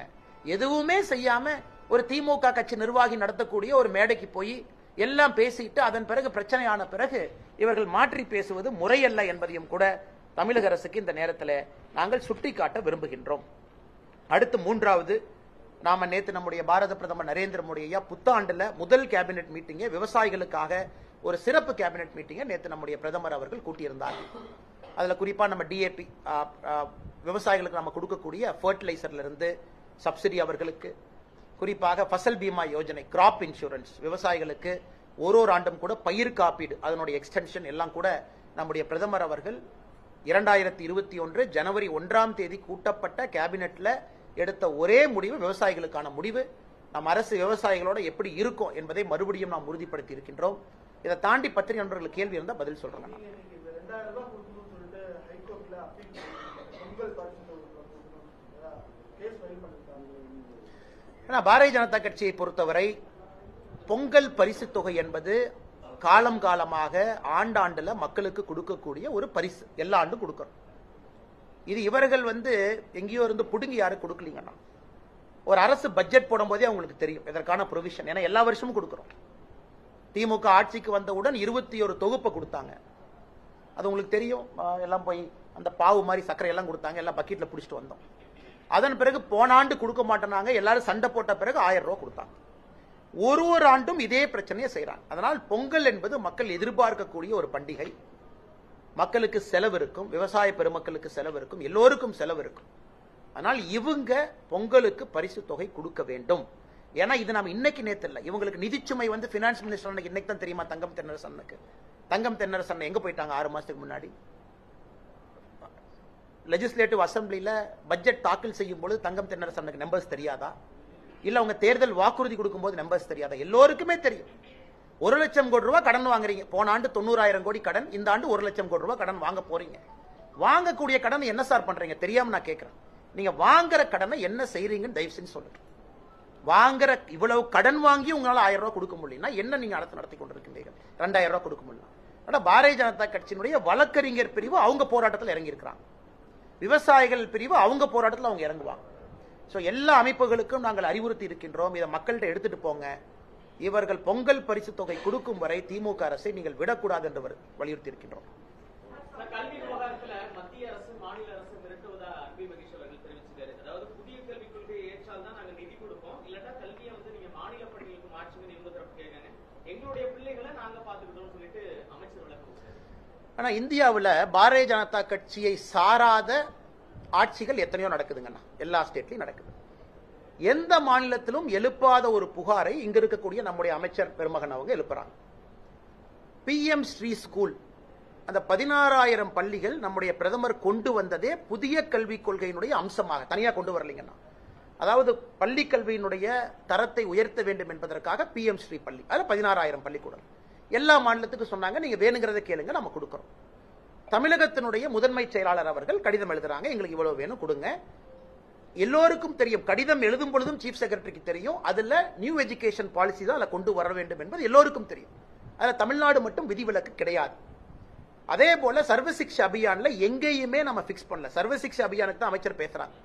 எதுவுமே செய்யாம ஒரு திமுக கட்சி நிர்வாகி நடத்தக்கூடிய ஒரு மேடைக்கு போய் எல்லாம் பேசிட்டு அதன் பிறகு பிரச்சனையான பிறகு இவர்கள் மாற்றி பேசுவது முறையல்ல என்பதையும் கூட தமிழக அரசுக்கு இந்த நேரத்தில் நாங்கள் சுட்டிக்காட்ட விரும்புகின்றோம். அடுத்து மூன்றாவது, நாம நேற்று நம்முடைய பாரத பிரதமர் நரேந்திர மோடி ஐயா புத்தாண்டுல முதல் கேபினெட் மீட்டிங்கை விவசாயிகளுக்காக ஒரு சிறப்பு கேபினெட் மீட்டிங்கை நேற்று நம்முடைய பிரதமர் அவர்கள் கூட்டியிருந்தார்கள். அதுல குறிப்பா நம்ம டிஏபி விவசாயிகளுக்கு நம்ம கொடுக்கக்கூடிய ஃபர்டிலைசர்ல இருந்து சப்சிடி, அவர்களுக்கு குறிப்பாக ஃபசல் பீமா யோஜனை, கிராப் இன்சூரன்ஸ், விவசாயிகளுக்கு ஒரு ஆண்டும் கூட பயிர் காப்பீடு, அதனுடைய எக்ஸ்டென்ஷன் எல்லாம் கூட நம்முடைய பிரதமர் அவர்கள் 2021 ஜனவரி 1ஆம் தேதி கூட்டப்பட்ட கேபினெட்ல எடுத்த ஒரே முடிவு விவசாயிகளுக்கான முடிவு. நம் அரசு விவசாயிகளோட எப்படி இருக்கும் என்பதை மறுபடியும் நாம் உறுதிப்படுத்தி இருக்கின்றோம். இதை தாண்டி பத்திரிகை நண்பர்கள் கேள்வி இருந்தால் பதில் சொல்றேன். பாரதிய ஜனதா கட்சியை பொறுத்தவரை பொங்கல் பரிசு தொகை என்பது காலம் காலமாக ஆண்டாண்டுல மக்களுக்கு கொடுக்கக்கூடிய ஒரு பரிசு, எல்லா ஆண்டும் கொடுக்கணும். இது இவர்கள் எங்கேயோ இருந்து புடுங்கி யாரும் கொடுக்கலீங்கன்னா, ஒரு அரசு பட்ஜெட் போடும் போதே அவங்களுக்கு தெரியும் இதற்கான ப்ரொவிஷன். ஏன்னா எல்லா வருஷமும் கொடுக்கிறோம். திமுக ஆட்சிக்கு வந்தவுடன் 21 தொகுப்பை கொடுத்தாங்க, அது உங்களுக்கு தெரியும். எல்லாம் போய் அந்த பாவு மாதிரி சர்க்கரை எல்லாம் கொடுத்தாங்க, எல்லாம் பக்கெட்ல பிடிச்சிட்டு வந்தோம். அதன் பிறகு போன ஆண்டு கொடுக்க மாட்டேனாங்க, எல்லாரும் சண்டை போட்ட பிறகு 1000 ரூபாய் கொடுத்தாங்க. ஒரு ஆண்டும் இதே பிரச்சனையை செய்யறாங்க. அதனால் பொங்கல் என்பது மக்கள் எதிர்பார்க்கக்கூடிய ஒரு பண்டிகை. மக்களுக்கு செலவு இருக்கும், விவசாய பெருமக்களுக்கு செலவு இருக்கும், எல்லோருக்கும் செலவு இருக்கும். அதனால் இவங்க பொங்கலுக்கு பரிசு தொகை கொடுக்க வேண்டும். ஏன்னா இது நம்ம இன்னைக்கு நேத்து இல்ல, இவங்களுக்கு நிதிச்சுமை வந்து பினான்ஸ் மினிஸ்டர் இன்னைக்கு தான் தெரியுமா. தங்கம் தென்னரசனுக்கு, தங்கம் தென்னரசன் எங்க போயிட்டாங்க 6 மாசத்துக்கு முன்னாடி? லெஜிஸ்லேட்டிவ் அசம்பிளில பட்ஜெட் தாக்கல் செய்யும் போது தங்கம் தென்னரசனுக்கு நம்பர்ஸ் தெரியாதா? இல்ல அவங்க தேர்தல் வாக்குறுதி கொடுக்கும் போது நம்பர்ஸ் தெரியாதா? எல்லோருக்குமே தெரியும். 1 லட்சம் கோடி ரூபாய் கடன் வாங்குறீங்க. போன ஆண்டு 90,000 கோடி கடன், இந்த ஆண்டு 1 லட்சம் கோடி ரூபாய் கடன் வாங்க போறீங்க. வாங்கக்கூடிய கடன் என்ன சார் பண்றீங்க? தெரியாம நான் கேட்கிறேன். நீங்க வாங்குற கடனை என்ன செய்றீங்கன்னு தயவு செஞ்சு சொல்லுங்க. வாங்குற இவ்வளவு கடன் வாங்கி உங்களால 1000 ரூபாய் கொடுக்க முடியும்னா என்ன நீங்க நடத்தி கொண்டிருக்கின்றீர்கள்? 2000 ரூபாய் கொடுக்க முடியல. ஆனா பாரதிய ஜனதா கட்சியினுடைய வழக்கறிஞர் பிரிவு அவங்க போராட்டத்தில் இறங்கி இருக்கிறாங்க. விவசாயிகள் பிரிவு அவங்க போராட்டத்தில் அவங்க இறங்குவாங்க. சோ எல்லா அமைப்புகளுக்கும் நாங்கள் அறிவுறுத்தி இருக்கின்றோம், இதை மக்கள்கிட்ட எடுத்துட்டு போங்க. இவர்கள் பொங்கல் பரிசு தொகை கொடுக்கும் வரை திமுக அரசை நீங்கள் விடக்கூடாது என்று வலியுறுத்தி இருக்கின்றோம். கல்வி விவகாரத்தில் மத்திய அரசு மாநில அரசு மிரட்டுவதா அன்பி மகேஷ் அவர்கள் தெரிவிச்சிருக்காரு. அதாவது புதிய கல்விக் கொள்கையை ஏற்றால் தான் நாங்க நிதி கொடுப்போம், இல்லட்டா கல்வியை வந்து நீங்க மாநில பள்ளிகளுக்கு மாற்றுங்க இவங்க தரப்பு கேட்காங்க, எங்களுடைய பிள்ளைகளை நாங்க பாத்துக்கிட்டோம் சொல்லிட்டு அமைச்சர் விளக்கம். ஆனா இந்தியாவில் பாரதிய ஜனதா கட்சியை சாராத ஆட்சிகள் எத்தனையோ நடக்குதுங்கண்ணா, எல்லா ஸ்டேட்லயும் நடக்குது. எந்த மாநிலத்திலும் எழுப்பாத ஒரு புகாரை இங்க இருக்கக்கூடிய நம்முடைய அமைச்சர் பெருமகன் அவங்க எழுப்புறாங்க. PM ஸ்ரீ ஸ்கூல், அந்த 16,000 பள்ளிகள் நம்முடைய பிரதமர் கொண்டு வந்ததே புதிய கல்விக் கொள்கையினுடைய அம்சமாக, தனியா கொண்டு வரலீங்கன்னா. அதாவது பள்ளி கல்வியினுடைய தரத்தை உயர்த்த வேண்டும் என்பதற்காக PM ஸ்ரீ பள்ளி, அது 16,000 பள்ளிக்கூடம் எல்லா மாநிலத்துக்கும் சொன்னாங்க, நீங்க வேணுங்கிறத கேளுங்க நம்ம கொடுக்கிறோம். தமிழகத்தினுடைய முதன்மை செயலாளர் அவர்கள் கடிதம் எழுதுறாங்க, எங்களுக்கு இவ்வளவு வேணும் கொடுங்க. எல்லோருக்கும் தெரியும், கடிதம் எழுதும் பொழுதும் சீஃப் செக்ரட்டரிக்கு தெரியும், அதுல நியூ எஜுகேஷன் பாலிசி தான் அதுல கொண்டு வர வேண்டும் என்பது எல்லோருக்கும் தெரியும். அதுல தமிழ்நாடு மட்டும் விதிவிலக்கு கிடையாது. அதே போல சர்வசிக்ஷா அபியான்ல எங்கேயுமே நம்ம பிக்ஸ் பண்ணல. சர்வசிக்ஷா அபியானுக்கு தான் அமைச்சர் பேசுறாங்க.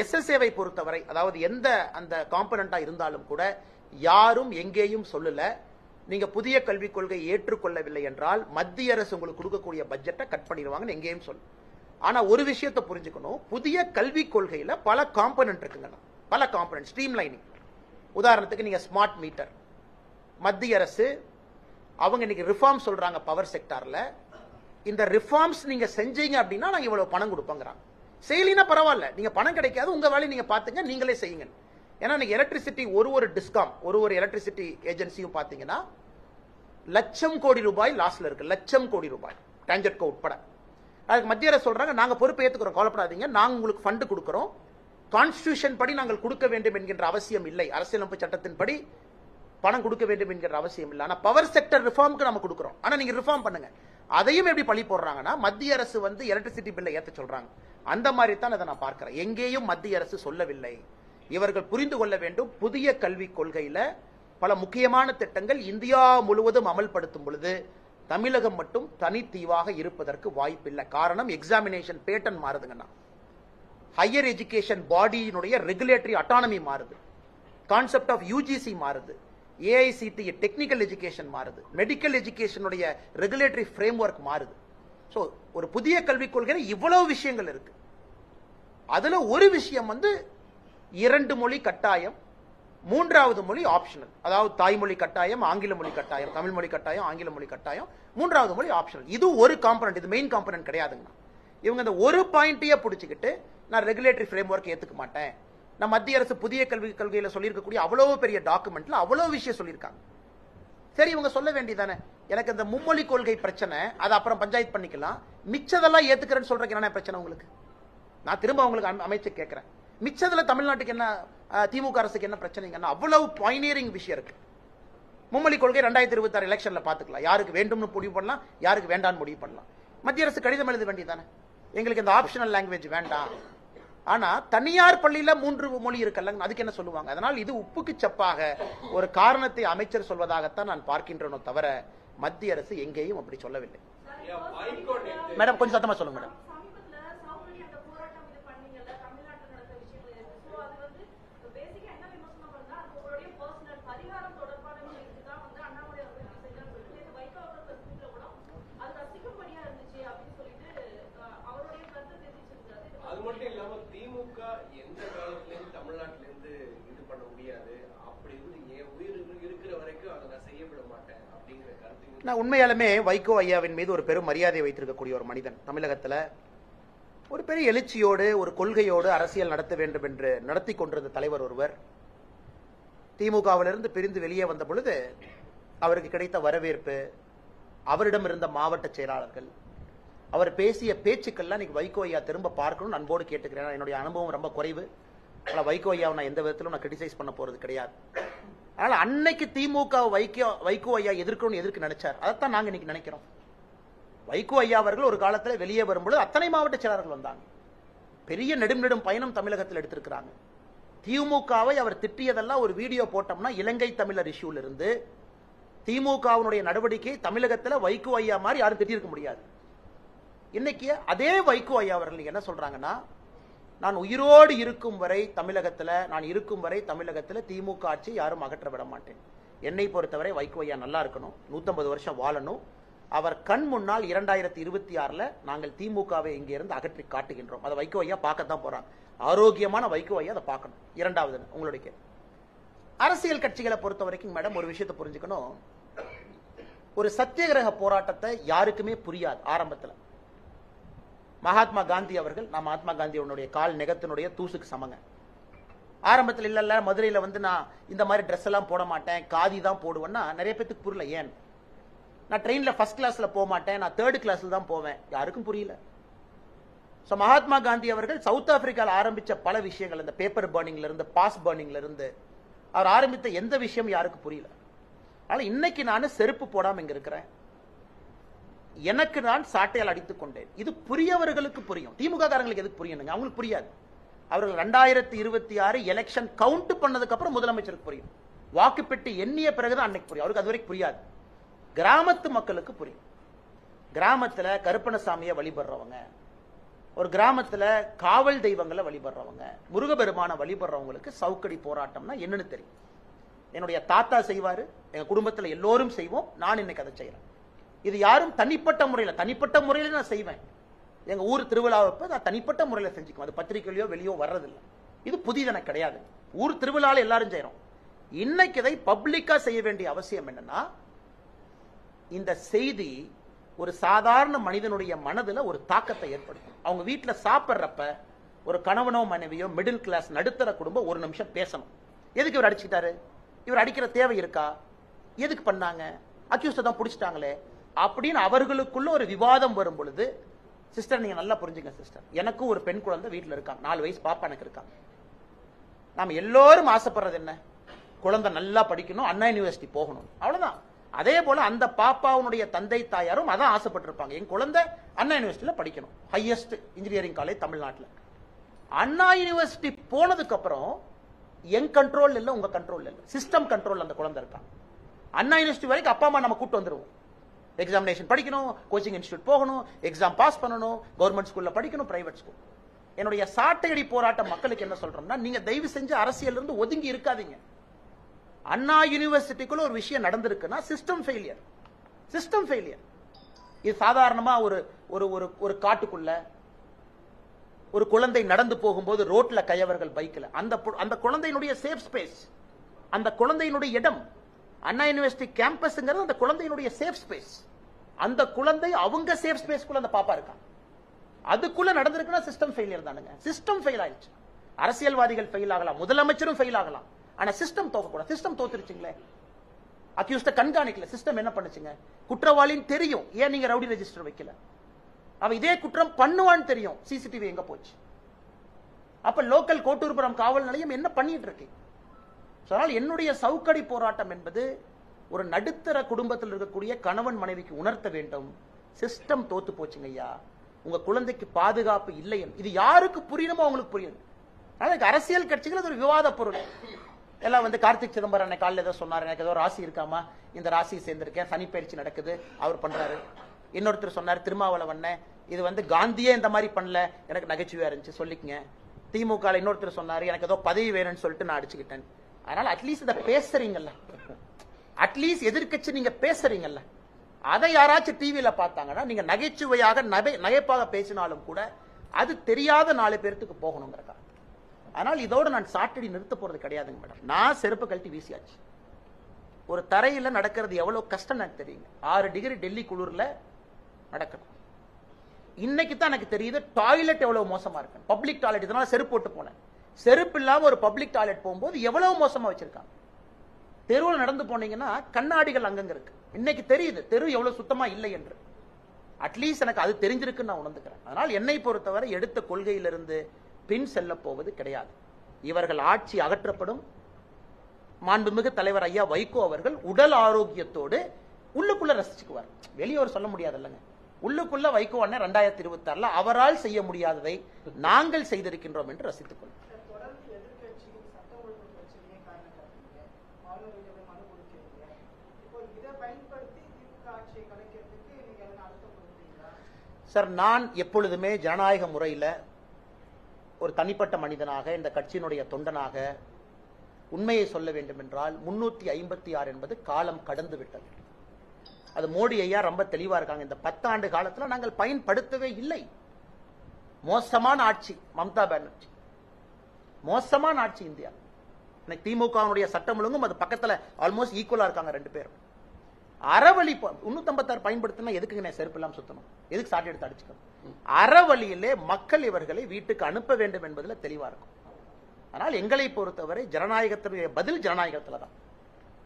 SSAவை பொறுத்தவரை, அதாவது எந்த அந்த காம்பனண்டா இருந்தாலும் கூட யாரும் எங்கேயும் சொல்லல, நீங்க புதிய கல்விக் கொள்கை ஏற்றுக்கொள்ளவில்லை என்றால் மத்திய அரசு உங்களுக்கு கொடுக்கக்கூடிய பட்ஜெட்டை கட் பண்ணிடுவாங்கன்னு எங்கேயும் சொல்லு. ஆனா ஒரு விஷயத்தை புரிஞ்சுக்கணும், புதிய கல்விக் கொள்கையில பல காம்பனன்ட் இருக்குங்க, பல காம்பனன்ட் ஸ்ட்ரீம் லைனிங். உதாரணத்துக்கு நீங்க ஸ்மார்ட் மீட்டர், மத்திய அரசு அவங்க இன்னைக்கு ரிஃபார்ம் சொல்றாங்க பவர் செக்டார்ல. இந்த ரிஃபார்ம்ஸ் நீங்க செஞ்சீங்க அப்படின்னா நாங்க இவ்வளவு பணம் கொடுப்போங்கிறாங்க. செய்யலினா பரவாயில்ல, நீங்க பணம் கிடைக்காது, உங்க வேலையை நீங்க பாத்துங்க, நீங்களே செய்யுங்க. ஏன்னா நீங்க எலக்ட்ரிசிட்டி ஒரு டிஸ்காம் ஒரு எலக்ட்ரிசிட்டி ஏஜென்சியும் பாத்தீங்கன்னா லட்சம் கோடி ரூபாய் லாஸ்ல இருக்கு, லட்சம் கோடி ரூபாய் டான்ஜெட்கோ உட்பட. அதுக்கு மத்திய அரசு சொல்றாங்க நாங்க பொறுப்பு ஏத்துக்கிறோம், கவலைப்படாதீங்க, நாங்க உங்களுக்கு ஃபண்ட் கொடுக்கிறோம், கான்ஸ்டிடியூஷன் படி நாங்கள் கொடுக்க வேண்டும் என்கின்ற அவசியம் இல்லை, அரசியலமைப்பு சட்டத்தின்படி பணம் கொடுக்க வேண்டும் என்கிற அவசியம் இல்லை. ஆனா பவர் செக்டர் ரிஃபார்முக்கு நம்ம கொடுக்கிறோம், ஆனா நீங்க ரிஃபார்ம் பண்ணுங்க. அதையும் எப்படி பழி போடுறாங்கன்னா மத்திய அரசு வந்து எலக்ட்ரிசிட்டி பில்லை ஏற்ற சொல்றாங்க. அந்த மாதிரி தான் அதை நான் பார்க்கிறேன். எங்கேயும் மத்திய அரசு சொல்லவில்லை. இவர்கள் புரிந்து கொள்ள வேண்டும், புதிய கல்விக் கொள்கையில பல முக்கியமான திட்டங்கள் இந்தியா முழுவதும் அமல்படுத்தும் பொழுது தமிழகம் மட்டும் தனித்தீவாக இருப்பதற்கு வாய்ப்பில்லை. காரணம் எக்ஸாமினேஷன் பேட்டர்ன் மாறுதுங்கன்னா, ஹையர் எஜுகேஷன் பாடியினுடைய ரெகுலேட்டரி அட்டானமி மாறுது, கான்செப்ட் ஆஃப் UGC மாறுது, AICTE டெக்னிக்கல் எஜுகேஷன் மாறுது, மெடிக்கல் எஜுகேஷனுடைய ரெகுலேட்டரி ஃப்ரேம்வொர்க் மாறுது. சோ ஒரு புதிய கல்விக் கொள்கையில இவ்வளவு விஷயங்கள் இருக்கு. அதுல ஒரு விஷயம் வந்து 2 மொழி கட்டாயம், 3வது மொழி ஆப்ஷனல். அதாவது தாய்மொழி கட்டாயம், ஆங்கில மொழி கட்டாயம், தமிழ் மொழி கட்டாயம், ஆங்கில மொழி கட்டாயம், 3வது மொழி ஆப்ஷனல். இது ஒரு காம்பனன்ட், இது மெயின் காம்பனன்ட் கிடையாதுங்க. இவங்க இந்த ஒரு பாயிண்டையே பிடிச்சிக்கிட்டு நான் ரெகுலேட்டரி ஃப்ரேம்வொர்க் ஏத்துக்க மாட்டேன், நான் மத்திய அரசு புதிய கல்விக் கொள்கையில சொல்லியிருக்கக்கூடிய அவ்வளவு பெரிய டாக்குமெண்ட்ல அவ்வளவு விஷயம் சொல்லியிருக்காங்க. சரி இவங்க சொல்ல வேண்டியதானே, எனக்கு இந்த மும்மொழி கொள்கை பிரச்சனை, அதை அப்புறம் பஞ்சாயத்து பண்ணிக்கலாம், மிச்சதெல்லாம் ஏத்துக்கிறேன்னு சொல்றதுக்கு என்ன பிரச்சனை உங்களுக்கு? நான் திரும்ப உங்களுக்கு அமைச்சு கேட்கிறேன், மிச்சதுல தமிழ்நாட்டுக்கு என்ன, திமுக அரசுக்கு என்ன பிரச்சனைங்கன்னா அவ்வளவு பாயினியரிங் விஷயம் இருக்கு. மும்மொழி கொள்கை 2026 எலெக்ஷன்ல பாத்துக்கலாம், யாருக்கு வேண்டும்னு முடிவு பண்ணலாம், யாருக்கு வேண்டாம்னு முடிவு பண்ணலாம். மத்திய அரசு கடிதம் எழுத வேண்டியதானே, எங்களுக்கு இந்த ஆப்ஷனல் லாங்குவேஜ் வேண்டாம். ஆனா தனியார் பள்ளியில 3 மொழி இருக்குல்ல, அதுக்கு என்ன சொல்லுவாங்க? அதனால் இது உப்புக்கு சப்பாக ஒரு காரணத்தை அமைச்சர் சொல்வதாகத்தான் நான் பார்க்கின்றனோ தவிர மத்திய அரசு எங்கேயும் அப்படி சொல்லவில்லை. மேடம் கொஞ்சம் சத்தமா சொல்லுங்க மேடம். நான் உண்மையாலுமே வைகோ ஐயாவின் மீது ஒரு பெரும் மரியாதை வைத்திருக்கக்கூடிய ஒரு மனிதன். தமிழகத்தில் ஒரு பெரிய எழுச்சியோடு ஒரு கொள்கையோடு அரசியல் நடத்த வேண்டும் என்று நடத்தி கொண்டிருந்த தலைவர் ஒருவர் திமுகவிலிருந்து பிரிந்து வெளியே வந்த பொழுது அவருக்கு கிடைத்த வரவேற்பு, அவரிடம் இருந்த மாவட்ட செயலாளர்கள், அவர் பேசிய பேச்சுக்கள்லாம் இன்னைக்கு வைகோ ஐயா திரும்ப பார்க்கணும்னு அன்போடு கேட்டுக்கிறேன். என்னுடைய அனுபவம் ரொம்ப குறைவு, அதனால் வைகோ ஐயாவை நான் எந்த விதத்திலும் நான் கிரிட்டிசைஸ் பண்ண போறது கிடையாது. அதனால அன்னைக்கு திமுக வைகோ ஐயா எதிர்க்கணும்னு எதிர்க்க நினைச்சார், அதைத்தான் நாங்க இன்னைக்கு நினைக்கிறோம். வைகோ ஐயா அவர்கள் ஒரு காலத்தில் வெளியே வரும்பொழுது அத்தனை மாவட்ட செயலாளர்கள் வந்தாங்க. பெரிய நெடும் பயணம் தமிழகத்தில் எடுத்திருக்கிறாங்க. திமுகவை அவர் திட்டியதெல்லாம் ஒரு வீடியோ போட்டோம்னா இலங்கை தமிழர் இஷ்யூல இருந்து திமுகவினுடைய நடவடிக்கை தமிழகத்தில் வைகோ ஐயா மாதிரி யாரும் திட்டிருக்க முடியாது. இன்னைக்கு அதே வைகோ ஐயா அவர்கள் என்ன சொல்றாங்கன்னா, நான் உயிரோடு இருக்கும் வரை தமிழகத்தில் திமுக ஆட்சி யாரும் அகற்ற விட மாட்டேன். என்னை பொறுத்தவரை வைகோ ஐயா நல்லா இருக்கணும், 150 வருஷம் வாழணும். அவர் கண் முன்னால் 2026 நாங்கள் திமுகவை இங்கே இருந்து அகற்றி காட்டுகின்றோம். அதை வைகோ ஐயா பார்க்கத்தான் போறாங்க. ஆரோக்கியமான வைகோ ஐயா அதை பார்க்கணும். இரண்டாவது உங்களுடைய அரசியல் கட்சிகளை பொறுத்த வரைக்கும் மேடம் ஒரு விஷயத்தை புரிஞ்சுக்கணும். ஒரு சத்தியகிரக போராட்டத்தை யாருக்குமே புரியாது ஆரம்பத்தில். மகாத்மா காந்தி அவர்கள், நான் மகாத்மா காந்தியோடைய கால் நெகத்தினுடைய தூசுக்கு சமங்க. ஆரம்பத்தில் இல்ல மதுரையில் வந்து நான் இந்த மாதிரி ட்ரெஸ் எல்லாம் போட மாட்டேன், காதி தான் போடுவேன்னா நிறைய பேத்துக்கு புரியல. ஏன் நான் ட்ரெயின்ல ஃபர்ஸ்ட் கிளாஸ்ல போக மாட்டேன், நான் தேர்ட் கிளாஸ்ல தான் போவேன், யாருக்கும் புரியல. ஸோ மகாத்மா காந்தி அவர்கள் சவுத் ஆப்பிரிக்காவில் ஆரம்பிச்ச பல விஷயங்கள், இந்த பேப்பர் பர்னிங்ல இருந்து பாஸ் பர்னிங்ல இருந்து அவர் ஆரம்பித்த எந்த விஷயம் யாருக்கும் புரியல. ஆனால் இன்னைக்கு நான் செருப்பு போடாம இங்க இருக்கிறேன், எனக்கு நான் சாட்டையால் அடித்துக் கொண்டேன். இது புரியவர்களுக்கு புரியும், திமுக காரங்களுக்கு எதுக்கு புரியணுங்க? அவங்களுக்கு புரியாது. அவர்கள் 2026 எலெக்ஷன் கவுண்ட் பண்ணதுக்கு அப்புறம் முதலமைச்சருக்கு புரியும், வாக்குப்பெட்டி எண்ணிய பிறகுதான் அன்னைக்கு புரியும். அவருக்கு அது வரைக்கும் புரியாது. கிராமத்து மக்களுக்கு புரியும். கிராமத்துல கருப்பணசாமியை வழிபடுறவங்க, ஒரு கிராமத்துல காவல் தெய்வங்களை வழிபடுறவங்க, முருகபெருமான வழிபடுறவங்களுக்கு சவுக்கடி போராட்டம்னா என்னன்னு தெரியும். என்னுடைய தாத்தா செய்வாரு, எங்க குடும்பத்துல எல்லோரும் செய்வோம், நான் இன்னைக்கு அதை செய்யறேன். இது யாரும் தனிப்பட்ட முறையில நான் செய்வேன். எங்க ஊர் திருவிழாவுக்கு நான் தனிப்பட்ட முறையில செஞ்சுக்குவேன். அது பத்திரிகையிலயோ வெளியோ வர்றதில்லை. இது புதிதென கிடையாது. ஊர் திருவிழால எல்லாரும் செய்யறோம். இன்னைக்கு இதை பப்ளிக்கா செய்ய வேண்டிய அவசியம் என்னன்னா, இந்த செய்தி ஒரு சாதாரண மனிதனுடைய மனதுல ஒரு தாக்கத்தை ஏற்படுத்தும். அவங்க வீட்டுல சாப்பிட்றப்ப ஒரு கணவனோ மனைவியோ மிடில் கிளாஸ் நடுத்தர குடும்பம் ஒரு நிமிஷம் பேசணும். எதுக்கு இவர் அடிச்சுட்டாரு, இவர் அடிக்கிற தேவை இருக்கா, எதுக்கு பண்ணாங்க, அக்யூஸ்ட தான் பிடிச்சிட்டாங்களே அப்படின்னு அவர்களுக்குள்ள ஒரு விவாதம் வரும் பொழுது, சிஸ்டர் நீங்க நல்லா புரிஞ்சுங்க சிஸ்டர், எனக்கும் ஒரு பெண் குழந்தை வீட்டுல இருக்காங்க, 4 வயசு பாப்பா எனக்கு இருக்காங்க. நாம எல்லோரும் ஆசைப்படுறது என்ன, குழந்தை நல்லா படிக்கணும், அண்ணா யூனிவர்சிட்டி போகணும், அவ்வளவுதான். அதே போல அந்த பாப்பாவுடைய தந்தை தாயாரும் அதான் ஆசைப்பட்டிருப்பாங்க, என் குழந்தை அண்ணா யூனிவர்சிட்டியில படிக்கணும், ஹையஸ்ட் இன்ஜினியரிங் காலேஜ் தமிழ்நாட்டில். அண்ணா யூனிவர்சிட்டி போனதுக்கு அப்புறம் என் கண்ட்ரோல் இல்ல, உங்க கண்ட்ரோல் இல்ல, சிஸ்டம் கண்ட்ரோல் அந்த குழந்தை இருக்கா. அண்ணா யூனிவர்சிட்டி வரைக்கும் அப்பா அம்மா நம்ம கூட்டு வந்துருவோம். எக்ஸாமினேஷன் படிக்கணும், கோச்சிங் இன்ஸ்டியூட் போகணும், எக்ஸாம் பாஸ் பண்ணணும், கவர்மெண்ட் ஸ்கூல்ல படிக்கணும், பிரைவேட் ஸ்கூல். என்னுடைய சாட்டையடி போராட்ட மக்களுக்கு என்ன சொல்றோம்னா, நீங்க தயவு செஞ்சு அரசியல் இருந்து ஒதுங்கி இருக்காதீங்க. அண்ணா யூனிவர்சிட்டிக்குள்ள ஒரு விஷயம் நடந்திருக்குன்னா சிஸ்டம் ஃபெயிலியர், சிஸ்டம் ஃபெயிலியர். இது சாதாரணமா ஒரு காட்டுக்குள்ள ஒரு குழந்தை நடந்து போகும்போது ரோட்ல கையவர்கள் பைக்ல, அந்த குழந்தையினுடைய சேஃப் ஸ்பேஸ், அந்த குழந்தையினுடைய இடம், அண்ணா யூனிவர்சிட்டி கேம்பஸ்ங்கிறது அந்த குழந்தையினுடைய சேஃப் ஸ்பேஸ். அந்த குழந்தை அவங்க சேஃப் ஸ்பேஸ்க்குள்ள அந்த பாப்பா இருக்காங்க, அதுக்குள்ள நடந்திருக்குன்னா சிஸ்டம் ஃபெயிலியர் தானுங்க. சிஸ்டம் ஃபெயில் ஆயிடுச்சு. அரசியல்வாதிகள் ஃபெயில் ஆகலாம், முதலமைச்சரும் ஃபெயில் ஆகலாம், ஆனா சிஸ்டம் தோக்கக்கூடாது. சிஸ்டம் தோத்துருச்சுங்களே, அக்யூஸ்ட கண்காணிக்கல, சிஸ்டம் என்ன பண்ணுச்சுங்க, குற்றவாளின்னு தெரியும், ஏன் நீங்க ரவுடி ரெஜிஸ்டர் வைக்கல, அவ இதே குற்றம் பண்ணுவான்னு தெரியும், சிசிடிவி எங்க போச்சு, அப்ப லோக்கல் கோட்டூர்புரம் காவல் நிலையம் என்ன பண்ணிட்டு இருக்கு. அதனால் என்னுடைய சவுக்கடி போராட்டம் என்பது ஒரு நடுத்தர குடும்பத்தில் இருக்கக்கூடிய கணவன் மனைவிக்கு உணர்த்த வேண்டும், சிஸ்டம் தோத்து போச்சுங்க ஐயா, உங்க குழந்தைக்கு பாதுகாப்பு இல்லை. இது யாருக்கு புரியணுமோ அவங்களுக்கு புரியும். அரசியல் கட்சிகள் அது ஒரு விவாத பொருள். எல்லாம் வந்து கார்த்திக் சிதம்பரம் அன்னை காலையில் ஏதோ சொன்னார், எனக்கு ஏதோ ராசி இருக்காமா, இந்த ராசியை சேர்ந்திருக்கேன், சனி பயிற்சி நடக்குது, அவர் பண்றாரு. இன்னொருத்தர் சொன்னார் திருமாவளவன், இது வந்து காந்தியே இந்த மாதிரி பண்ணல, எனக்கு நகைச்சுவையா இருந்துச்சு, சொல்லிக்கங்க. திமுக இன்னொருத்தர் சொன்னாரு, எனக்கு ஏதோ பதவி வேணும்னு சொல்லிட்டு நான் அடிச்சுக்கிட்டேன். அதனால அட்லீஸ்ட் இதை பேசுறீங்கல்ல, அட்லீஸ்ட் எதிர்க்கட்சி நீங்க பேசுறீங்கல்ல, அதை யாராச்சும் டிவியில பார்த்தாங்கன்னா நீங்க நகைச்சுவையாக நகைப்பாக பேசினாலும் கூட அது தெரியாத 4 பேருக்கு போகணுங்கிறக்கா. அதனால் இதோடு நான் சாட்டடி நிறுத்த போறது கிடையாதுங்க மேடம். நான் செருப்பு கழட்டி வீசியாச்சு. ஒரு தரையில நடக்கிறது எவ்வளவு கஷ்டம் எனக்கு தெரியுங்க. 6 டிகிரி டெல்லி குளிர்ல நடக்கணும். இன்னைக்கு தான் எனக்கு தெரியுது டாய்லெட் எவ்வளவு மோசமா இருக்கு. பப்ளிக் டாய்லெட், இதனால செருப்பு போட்டு போனேன். செருப்பு இல்லாம ஒரு பப்ளிக் டாய்லெட் போகும்போது எவ்வளவு மோசமா வச்சிருக்காங்க. தெருவில் நடந்து போனீங்கன்னா கண்ணாடிகள் அங்கங்க இருக்கு. இன்னைக்கு தெரியுது தெரு எவ்வளவு சுத்தமா இல்லை என்று. அட்லீஸ்ட் எனக்கு அது தெரிஞ்சிருக்குன்னு நான் உணர்ந்துக்கிறேன். அதனால் என்னை பொறுத்தவரை எடுத்த கொள்கையிலிருந்து பின் செல்ல போவது கிடையாது. இவர்கள் ஆட்சி அகற்றப்படும். மாண்புமிகு தலைவர் ஐயா வைகோ அவர்கள் உடல் ஆரோக்கியத்தோடு உள்ளுக்குள்ள ரசிச்சுக்குவார். வெளியோர் சொல்ல முடியாது இல்லைங்க. உள்ளுக்குள்ள வைகோ அண்ணன் 2026 அவரால் செய்ய முடியாததை நாங்கள் செய்திருக்கின்றோம் என்று ரசித்துக் கொள்வோம். சார், நான் எப்பொழுதுமே ஜனநாயக முறையில் ஒரு தனிப்பட்ட மனிதனாக, இந்த கட்சியினுடைய தொண்டனாக உண்மையை சொல்ல வேண்டும் என்றால் 356 என்பது காலம் கடந்து விட்டது. அது மோடி ஐயா ரொம்ப தெளிவா இருக்காங்க. இந்த 10 ஆண்டு காலத்தில் நாங்கள் பயன்படுத்தவே இல்லை. மோசமான ஆட்சி மம்தா பானர்ஜி, மோசமான ஆட்சி இந்தியா. திமுக சட்டம் ஒழுங்கும் அது பக்கத்தில் ஆல்மோஸ்ட் ஈக்குவலா இருக்காங்க ரெண்டு பேரும். அறவழி 356 பயன்படுத்தினா எதுக்குங்க செருப்பு எல்லாம் சுத்தணும்? எதுக்கு சாட்டை எடுத்து அடிச்சுக்கணும்? அறவழியிலே மக்கள் இவர்களை வீட்டுக்கு அனுப்ப வேண்டும் என்பதில் தெளிவா இருக்கும். ஆனால் எங்களை பொறுத்தவரை ஜனநாயகத்தினுடைய பதில் ஜனநாயகத்துல தான்.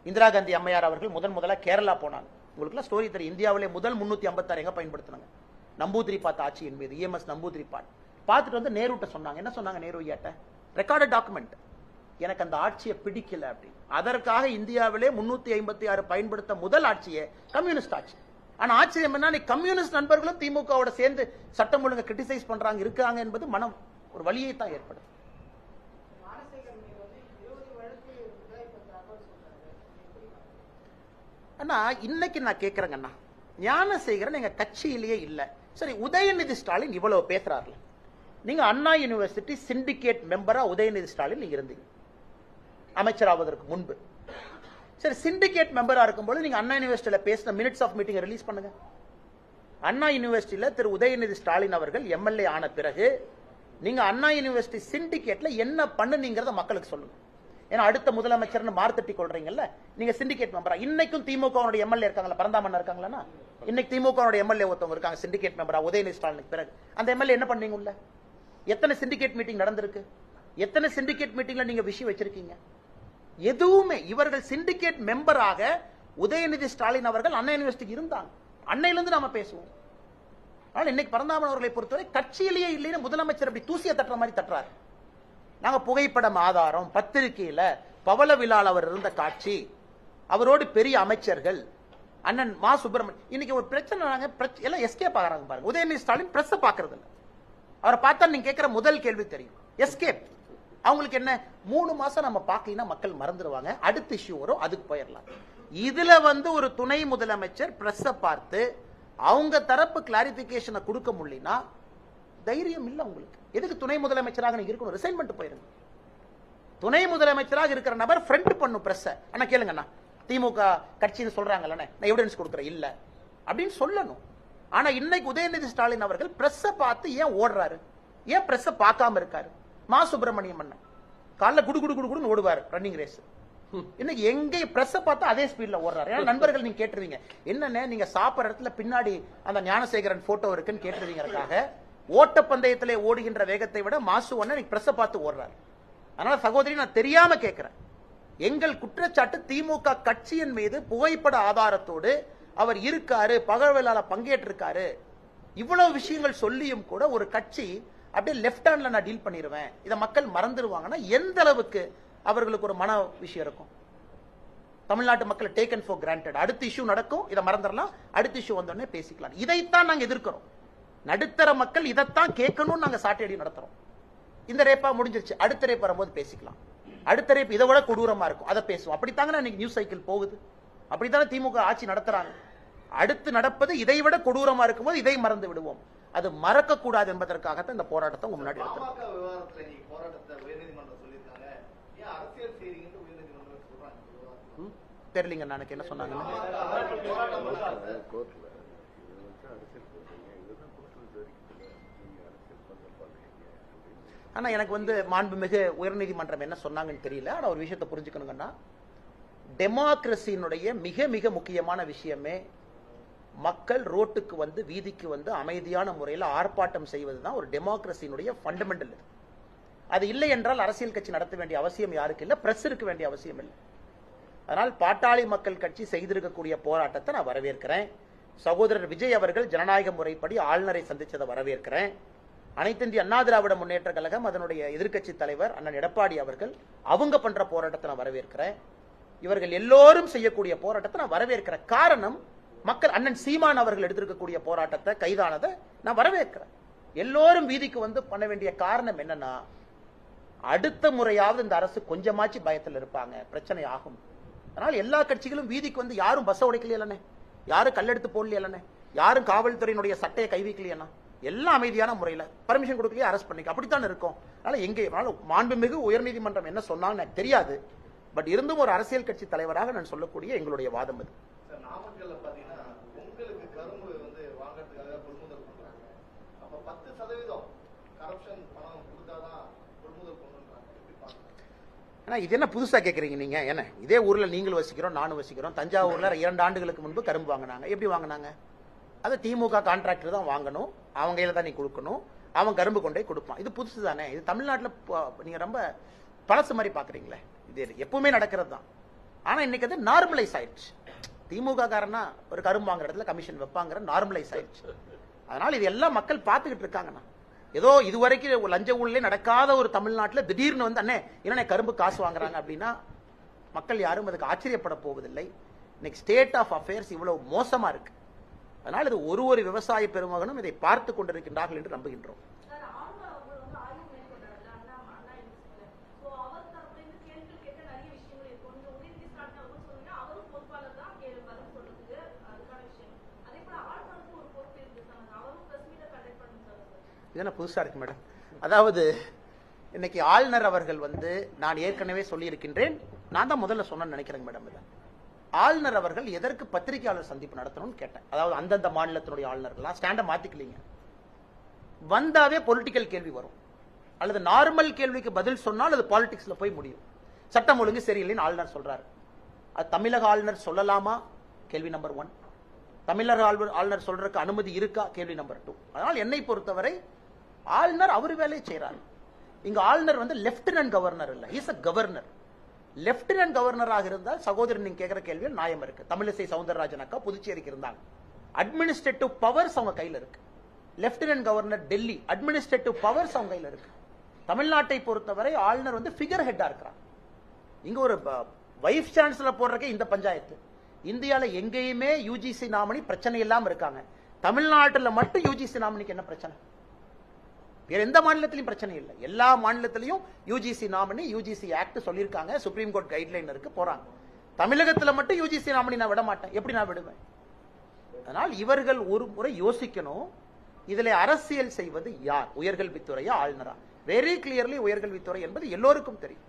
இந்திரா காந்தி அம்மையார் அவர்கள் முதல்ல கேரளா போனாங்க. உங்களுக்கு ஸ்டோரி தெரியும். இந்தியாவிலே முதல் 356 எங்க பயன்படுத்தினாங்க? நம்பூதிரிபாத் ஆட்சியின் மீது, EMS நம்பூதிரிபாத் பார்த்துட்டு வந்து நேருட்ட சொன்னாங்க. என்ன சொன்னாங்க நேரு ஐயாட்ட? ரெக்கார்டட் டாக்குமெண்ட், எனக்கு அந்த ஆட்சியை பிடிக்கல அப்படின்னு. அதற்காக இந்தியாவிலே 356 பயன்படுத்த முதல் ஆட்சியே கம்யூனிஸ்ட் ஆட்சி. ஆனா ஆச்சரியம் என்ன, கம்யூனிஸ்ட் நண்பர்களும் திமுகவோட சேர்ந்து சட்டம் ஒழுங்கை கிரிட்டிசைஸ் பண்றாங்க இருக்காங்க என்பது மனம் ஒரு வலியை தான் ஏற்படுது. அண்ணா இன்னைக்கு நான் கேட்கிறேங்க அண்ணா, ஞானசேகரன் எங்க கட்சியிலேயே இல்ல. சரி, உதயநிதி ஸ்டாலின் இவ்வளவு பேசுறாருல, நீங்க அண்ணா யூனிவர்சிட்டி சிண்டிகேட் மெம்பரா உதயநிதி ஸ்டாலின் நீங்க இருந்தீங்க அமைச்சராவதற்கு முன்பு. சரி, சிண்டிகேட் மெம்பரா இருக்கும்போது நீங்க அண்ணா யூனிவர்சிட்டியில பேசின மினிட்ஸ் ஆஃப் மீட்டிங் ரிலீஸ் பண்ணுங்க. அண்ணா யூனிவர்சிட்டியில திரு உதயநிதி ஸ்டாலின் அவர்கள் எம்எல்ஏ ஆன பிறகு நீங்க அண்ணா யூனிவர்சிட்டி சிண்டிகேட்ல என்ன பண்ணுனீங்கறத மக்களுக்கு சொல்லுங்க. ஏன்னா அடுத்த முதலமைச்சர்னு மார்த்தட்டி கொள்றீங்கல்ல, நீங்க சிண்டிகேட் மெம்பரா. இன்னைக்கும் திமுக எம்எல்ஏ இருக்காங்களா? பரந்தாமன் இருக்காங்களா? இன்னைக்கு திமுக எம்எல்ஏ ஒருத்தவங்க இருக்காங்க சிண்டிகேட் மெம்பரா உதயநிதி ஸ்டாலினுக்கு பிறகு. அந்த எம்எல்ஏ என்ன பண்ணீங்க? உள்ள எத்தனை சிண்டிகேட் மீட்டிங் நடந்திருக்கு? எத்தனை சிண்டிகேட் மீட்டிங்ல நீங்க விஷயம் வச்சிருக்கீங்க? எதுவுமே. இவர்கள் சிண்டிகேட் மெம்பராக உதயநிதி ஸ்டாலின் அவர்கள் அண்ணா யூனிவர்சிட்டிக்கு இருந்தாங்க. அன்னையில இருந்து நாம பேசுவோம். ஆனால் இன்னைக்கு பரந்தாமன் அவர்களை பொறுத்தவரை கட்சியிலேயே இல்லைன்னு முதலமைச்சர் அப்படி தூசியை தட்டுற மாதிரி தட்டுறாரு. நாங்க புகைப்படம் ஆதாரம், பத்திரிகையில பவள விழால் அவர் இருந்த காட்சி, அவரோடு பெரிய அமைச்சர்கள், அண்ணன் மா சுப்பிரமணியன். இன்னைக்கு ஒரு பிரச்சனை, எல்லாம் எஸ்கேப் ஆகிறாங்க பாருங்க. உதயநிதி ஸ்டாலின் பிரஸ் பாக்குறது இல்ல. அவரை பார்த்தா நீங்க கேட்கிற முதல் கேள்வி தெரியும், எஸ்கேப். அவங்களுக்கு என்ன, 3 மாசம் நம்ம பார்க்கலன்னா மக்கள் மறந்துடுவாங்க, அடுத்த இஷ்யூ வரும், அதுக்கு போயிடலாம். இதுல ஒரு துணை முதலமைச்சர் பிரஸ் பார்த்து அவங்க தரப்பு கிளாரிபிகேஷனை கொடுக்க முடியலனா தைரியம் இல்ல உங்களுக்கு. எதுக்கு துணை முதலமைச்சராக நீங்க இருக்கணும்? ரிசைன்மெண்ட் போயிருங்க. துணை முதலமைச்சராக இருக்கிற நபர் ஃப்ரண்ட் பண்ணும் பிரஸ். அண்ணா கேளுங்க அண்ணா, திமுக கட்சின்னு சொல்றாங்கல்ல, நான் எவிடன்ஸ் கொடுக்குறேன் இல்ல அப்படின்னு சொல்லணும். ஆனா இன்னைக்கு உதயநிதி ஸ்டாலின் அவர்கள் பிரஸ் பார்த்து ஏன் ஓடுறாரு? ஏன் பிரஸ் பார்க்காம இருக்காரு? மா சுப்பிரமணியம் அண்ணன் காலைல குடு குடு குடுன்னு ஓடுவார் ரன்னிங் ரேஸ். இன்னைக்கு எங்க பிரஸ் பார்த்தா அதே ஸ்பீட்ல ஓடுறாரு. ஏன்னா நண்பர்கள் நீங்க கேட்டுருவீங்க, என்னன்னு நீங்க சாப்பிட்ற இடத்துல பின்னாடி அந்த ஞானசேகரன் போட்டோ இருக்குன்னு கேட்டுருவீங்க. ஓட்டப்பந்தயத்திலே ஓடுகின்ற வேகத்தை விட மாசு அண்ணன் பிரஸ் பார்த்து ஓடுறாரு. அதனால சகோதரி, நான் தெரியாம கேட்கிறேன், எங்கள் குற்றச்சாட்டு திமுக கட்சியின் மீது புகைப்பட ஆதாரத்தோடு அவர் இருக்காரு, பகவலால பங்கேற்றிருக்காரு, இவ்வளவு விஷயங்கள் சொல்லியும் கூட ஒரு கட்சி அப்படியே லெப்ட் ஹேண்ட்ல நான் டீல் பண்ணிடுவேன், இதை மக்கள் மறந்துடுவாங்கன்னா எந்த அளவுக்கு அவர்களுக்கு ஒரு மன விஷயம் இருக்கும்? தமிழ்நாட்டு மக்கள் டேக்கன் ஃபார் கிராண்டட். அடுத்த இஷ்யூ நடக்கும், இதை மறந்துடலாம், அடுத்த இஷ்யூ வந்தோடனே பேசிக்கலாம். இதைத்தான் நாங்க எதிர்க்கிறோம். நடுத்தர மக்கள் இதைத்தான் கேட்கணும்னு நாங்க சாட்டையடி நடத்துறோம். இந்த ரேப்பா முடிஞ்சிருச்சு, அடுத்த ரேப் வரும்போது பேசிக்கலாம். அடுத்த ரேப் இதை விட கொடூரமா இருக்கும், அதை பேசுவோம். அப்படித்தாங்க இன்னைக்கு நியூஸ் சைக்கிள் போகுது. அப்படித்தானே திமுக ஆட்சி நடத்துறாங்க. அடுத்து நடப்பது இதை விட கொடூரமா இருக்கும்போது இதை மறந்து விடுவோம். அது மறக்க கூடாது என்பதற்காகத்தான் இந்த போராட்டத்தை உங்க முன்னாடி எடுத்துறோம். தெரியலங்க எனக்கு என்ன சொன்னாங்க. ஆனா எனக்கு மாண்புமிகு உயர்நீதிமன்றம் என்ன சொன்னாங்கன்னு தெரியல. ஆனா ஒரு விஷயத்தை புரிஞ்சுக்கணுங்கன்னா, டெமோக்ரஸியினுடைய மிக மிக முக்கியமான விஷயமே மக்கள் ரோட்டுக்கு வந்து வீதிக்கு வந்து அமைதியான முறையில் ஆர்ப்பாட்டம் செய்வதுதான் ஒரு டெமோக்ரஸியினுடைய ஃபண்டமெண்டல். அது இல்லை என்றால் அரசியல் கட்சி நடத்த வேண்டிய அவசியம் யாருக்கு இல்லை, பிரஸ் இருக்க வேண்டிய அவசியம் இல்லை. அதனால் பாட்டாளி மக்கள் கட்சி செய்திருக்கக்கூடிய போராட்டத்தை நான் வரவேற்கிறேன். சகோதரர் விஜய் அவர்கள் ஜனநாயக முறைப்படி ஆளுநரை சந்திச்சதை வரவேற்கிறேன். அனைத்து இந்திய அண்ணா திராவிட முன்னேற்ற கழகம் அதனுடைய எதிர்க்கட்சி தலைவர் அண்ணன் எடப்பாடி அவர்கள் அவங்க பண்ற போராட்டத்தை நான் வரவேற்கிறேன். இவர்கள் எல்லோரும் செய்யக்கூடிய போராட்டத்தை நான் வரவேற்கிறேன். காரணம், மக்கள் அண்ணன் சீமான் அவர்கள் எடுத்திருக்கக்கூடிய போராட்டத்தை கைதானதை நான் வரவேற்கிறேன். எல்லோரும் வீதிக்கு வந்து பண்ண வேண்டிய காரணம் என்னன்னா, அடுத்த முறையாவது இந்த அரசு கொஞ்சமாச்சு பயத்தில் இருப்பாங்க, பிரச்சனை ஆகும். அதனால எல்லா கட்சிகளும் வீதிக்கு வந்து யாரும் பஸ் உடைக்கலையே, யாரும் கல்லெடுத்து போடலையே, யாரும் காவல்துறையினுடைய சட்டையை கை வைக்கலையா, எல்லாம் அமைதியான முறையில் பர்மிஷன் கொடுக்கலையே அரெஸ்ட் பண்ணிக்க, அப்படித்தான் இருக்கும். அதனால எங்கே மாண்புமிகு உயர்நீதிமன்றம் என்ன சொன்னாங்க எனக்கு தெரியாது. பட் இருந்தும் ஒரு அரசியல் கட்சி தலைவராக நான் சொல்லக்கூடிய எங்களுடைய வாதம் இது. நாமக்கல்ல பாத்தீங்கன்னா உங்களுக்கு கரும்பு வந்து வாங்கறதுக்காக கொள்முதல் பண்றாங்க. அப்ப 10% கரப்ஷன் பணம் கொடுத்தாதான் கொள்முதல் பண்றாங்க. எப்படி பாக்குறீங்க? ஆனா இது என்ன புதுசா கேக்குறீங்க நீங்க? என்ன இதே ஊர்ல நீங்களும் வசிக்கிறோம், நானும் வசிக்கிறோம். தஞ்சாவூர்ல 2 ஆண்டுகளுக்கு முன்பு கரும்பு வாங்கினாங்க. எப்படி வாங்கினாங்க? அது திமுக கான்ட்ராக்டர் தான் வாங்கணும், அவங்க கையில தான் நீ கொடுக்கணும், அவன் கரும்பு கொண்டே கொடுப்பான். இது புதுசு தானே? இது தமிழ்நாட்டில் நீங்க ரொம்ப பழசு மாதிரி பாக்குறீங்களே. இது எப்பவுமே நடக்கிறது தான். ஆனா இன்னைக்கு அது நார்மலைஸ் ஆயிடுச்சு. திமுக காரனா ஒரு கரும்பு வாங்குற இடத்துல கமிஷன் வைப்பாங்கிற நார்மலைஸ் ஆயிடுச்சு. அதனால இது எல்லாம் மக்கள் பார்த்துக்கிட்டு இருக்காங்கண்ணா. ஏதோ இதுவரைக்கும் லஞ்ச ஊழலே நடக்காத ஒரு தமிழ்நாட்டில் திடீர்னு வந்து அண்ணே என்ன கரும்பு காசு வாங்குறாங்க அப்படின்னா மக்கள் யாரும் அதுக்கு ஆச்சரியப்பட போவதில்லை. இன்னைக்கு ஸ்டேட் ஆஃப் அஃபேர்ஸ் இவ்வளவு மோசமா இருக்கு. அதனால் இது ஒரு விவசாய பெருமகனும் இதை பார்த்து கொண்டிருக்கின்றார்கள் என்று நம்புகின்றோம். இதென்ன புதுசா இருக்கு மேடம்? அதாவது இன்னைக்கு ஆளுநர் அவர்கள் வந்து, நான் ஏற்கனவே சொல்லி இருக்கின்றேன், நான் தான் முதல்ல சொன்னேன்னு நினைக்கிறேன் மேடம். இதை ஆளுநர் அவர்கள் எதற்கு பத்திரிகையாளர் சந்திப்பு நடத்தணும்னு கேட்டேன். அதாவது அந்தந்த மாநிலத்தினுடைய ஆளுநர்கள்லாம் ஸ்டாண்ட மாத்திக்கலீங்க. வந்தாவே பொலிட்டிக்கல் கேள்வி வரும், அல்லது நார்மல் கேள்விக்கு பதில் சொன்னால் அது பாலிடிக்ஸ்ல போய் முடியும். சட்டம் ஒழுங்கு சரியில்லைன்னு ஆளுநர் சொல்றாரு. அது தமிழக ஆளுநர் சொல்லலாமா? கேள்வி நம்பர் 1. தமிழக ஆளுநர் சொல்றதுக்கு அனுமதி இருக்கா? கேள்வி நம்பர் 2. அதனால் என்னை பொறுத்தவரை ஆளுநர் அவர் வேலையை செய்யறாரு. இங்க ஆளுநர் வந்து லெப்டினன்ட் கவர்னர் இல்ல, இஸ் அ கவர்னர். லெப்டினன்ட் கவர்னராக இருந்தால் சகோதரன் நீங்க கேட்கிற கேள்வியில் நியாயம் இருக்கு. தமிழிசை சவுந்தரராஜன் அக்கா புதுச்சேரிக்கு இருந்தாங்க. அட்மினிஸ்ட்ரேட்டிவ் பவர்ஸ் அவங்க கையில் இருக்கு. Lieutenant governor Delhi, administrative powers அவங்க கையில் இருக்கு. தமிழ்நாட்டை பொறுத்தவரை ஆளுநர் வந்து ஃபிகர் ஹெட்டா இருக்கிறார். இங்க ஒரு வைஸ் சான்சலர் போடுறக்கே இந்த பஞ்சாயத்து. இந்தியால எங்கேயுமே யூஜிசி நாமினி பிரச்சனை இல்லாம இருக்காங்க. தமிழ்நாட்டில் மட்டும் யூஜிசி நாமினிக்கு என்ன பிரச்சனை? வேற எந்த மாநிலத்திலும் பிரச்சனை இல்லை. எல்லா மாநிலத்திலையும் யூஜிசி நாமினி, யூஜிசி ஆக்ட் சொல்லியிருக்காங்க, சுப்ரீம் கோர்ட் கைட்லைன் இருக்கு, போறாங்க. தமிழகத்தில் மட்டும் யூஜிசி நாமினி நான் விட மாட்டேன். எப்படி நான் விடுவேன்? அதனால் இவர்கள் ஒரு முறை யோசிக்கணும், இதுல அரசியல் செய்வது யார்? உயர்கல்வித்துறையா ஆளுநரா? வெரி கிளியர்லி உயர்கல்வித்துறை என்பது எல்லோருக்கும் தெரியும்.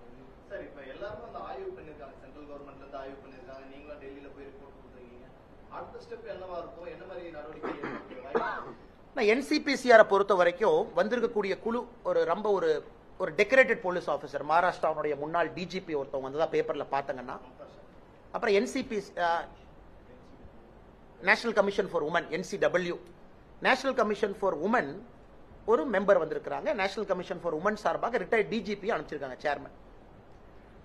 சார், இப்ப எல்லாரும் அந்த ஆய்வு பண்ணிருக்காங்க, சென்ட்ரல் கவர்மெண்ட்ல இருந்து ஆய்வு பண்ணிருக்காங்க, நீங்களும் டெல்லியில போய் ரிப்போர்ட் கொடுத்துருக்கீங்க. அடுத்த ஸ்டெப் என்னவா இருக்கும்? என்ன மாதிரி நடவடிக்கை? என்சிபிசிஆரை பொறுத்த வரைக்கும் வந்திருக்கக்கூடிய குழு ரொம்ப ஒரு டெக்கரேட்டட் போலீஸ் ஆபீசர், மகாராஷ்டிராவுடைய முன்னாள் டிஜிபி ஒருத்தவங்க வந்ததா பேப்பர்ல பாத்தங்கன்னா. அப்புறம் NCP, national commission for women, NCW, national commission for women ஒரு மெம்பர் வந்திருக்கிறாங்க. நேஷனல் கமிஷன் ஃபார் உமன் சார்பாக ரிட்டையர்ட் டிஜிபி அனுப்பிச்சிருக்காங்க, சேர்மன்.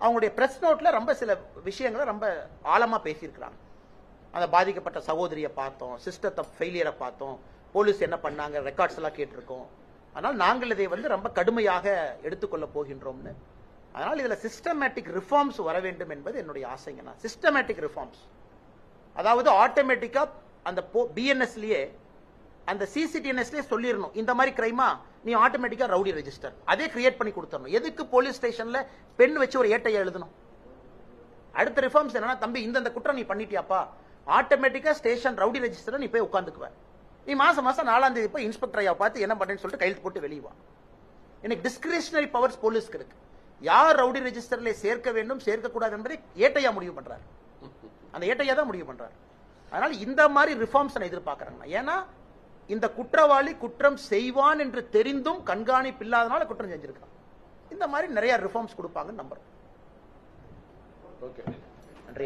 அவங்களுடைய பிரஸ் நோட்ல ரொம்ப சில விஷயங்களை ரொம்ப ஆழமா பேசியிருக்கிறாங்க. அந்த பாதிக்கப்பட்ட சகோதரியை பார்த்தோம், சிஸ்டத்தை ஃபெயிலியரை பார்த்தோம், போலீஸ் என்ன பண்ணாங்க, ரெக்கார்ட்ஸ் எல்லாம் கேட்டிருக்கோம். அதனால் நாங்கள் இதை வந்து ரொம்ப கடுமையாக எடுத்துக்கொள்ள போகின்றோம்னு. அதனால் இதுல சிஸ்டமேட்டிக் ரிஃபார்ம்ஸ் வர வேண்டும் என்பது என்னுடைய ஆசைங்க. சிஸ்டமேட்டிக் ரிஃபார்ம்ஸ், அதாவது ஆட்டோமேட்டிக்கா அந்த பிஎன்எஸ்லயே, அந்த சிசிடிஎன்எஸ்லயே சொல்லிடணும், இந்த மாதிரி கிரைமா நீ ஆட்டோமேட்டிக்கா ரவுடி ரெஜிஸ்டர் அதே கிரியேட் பண்ணி கொடுத்துடணும். எதுக்கு போலீஸ் ஸ்டேஷன்ல பெண் வச்சு ஒரு ஏட்டையை எழுதணும்? அடுத்த ரிஃபார்ம்ஸ் என்னன்னா, தம்பி இந்த குற்றம் நீ பண்ணிட்டியாப்பா, ஆட்டோமேட்டிக்கா ஸ்டேஷன் ரவுடி ரெஜிஸ்டர் நீ போய் உட்காந்துக்குவ. நீ மாசம் 4ஆம் தேதி போய் இன்ஸ்பெக்டர் ஐயா பார்த்து என்ன பண்றேன்னு சொல்லிட்டு கையெழுத்து போட்டு வெளியே வா. எனக்கு டிஸ்கிரிஷனரி பவர்ஸ் போலீஸ்க்கு இருக்கு. யார் ரவுடி ரெஜிஸ்டர்ல சேர்க்க வேண்டும் சேர்க்க கூடாது என்பதை ஏட்டையா முடிவு பண்றாரு. அந்த ஏட்டையா தான் முடிவு பண்றாரு. அதனால இந்த மாதிரி ரிஃபார்ம்ஸ் நான் எதிர்பார்க்கறாங்க. ஏன்னா இந்த குற்றவாளி குற்றம் செய்வான் என்று தெரிந்தும் கண்காணிப்பு இல்லாதனால குற்றம் செஞ்சிருக்கான். இந்த மாதிரி நிறைய ரிஃபார்ம்ஸ் கொடுப்பாங்கன்னு நம்புறோம். நன்றி.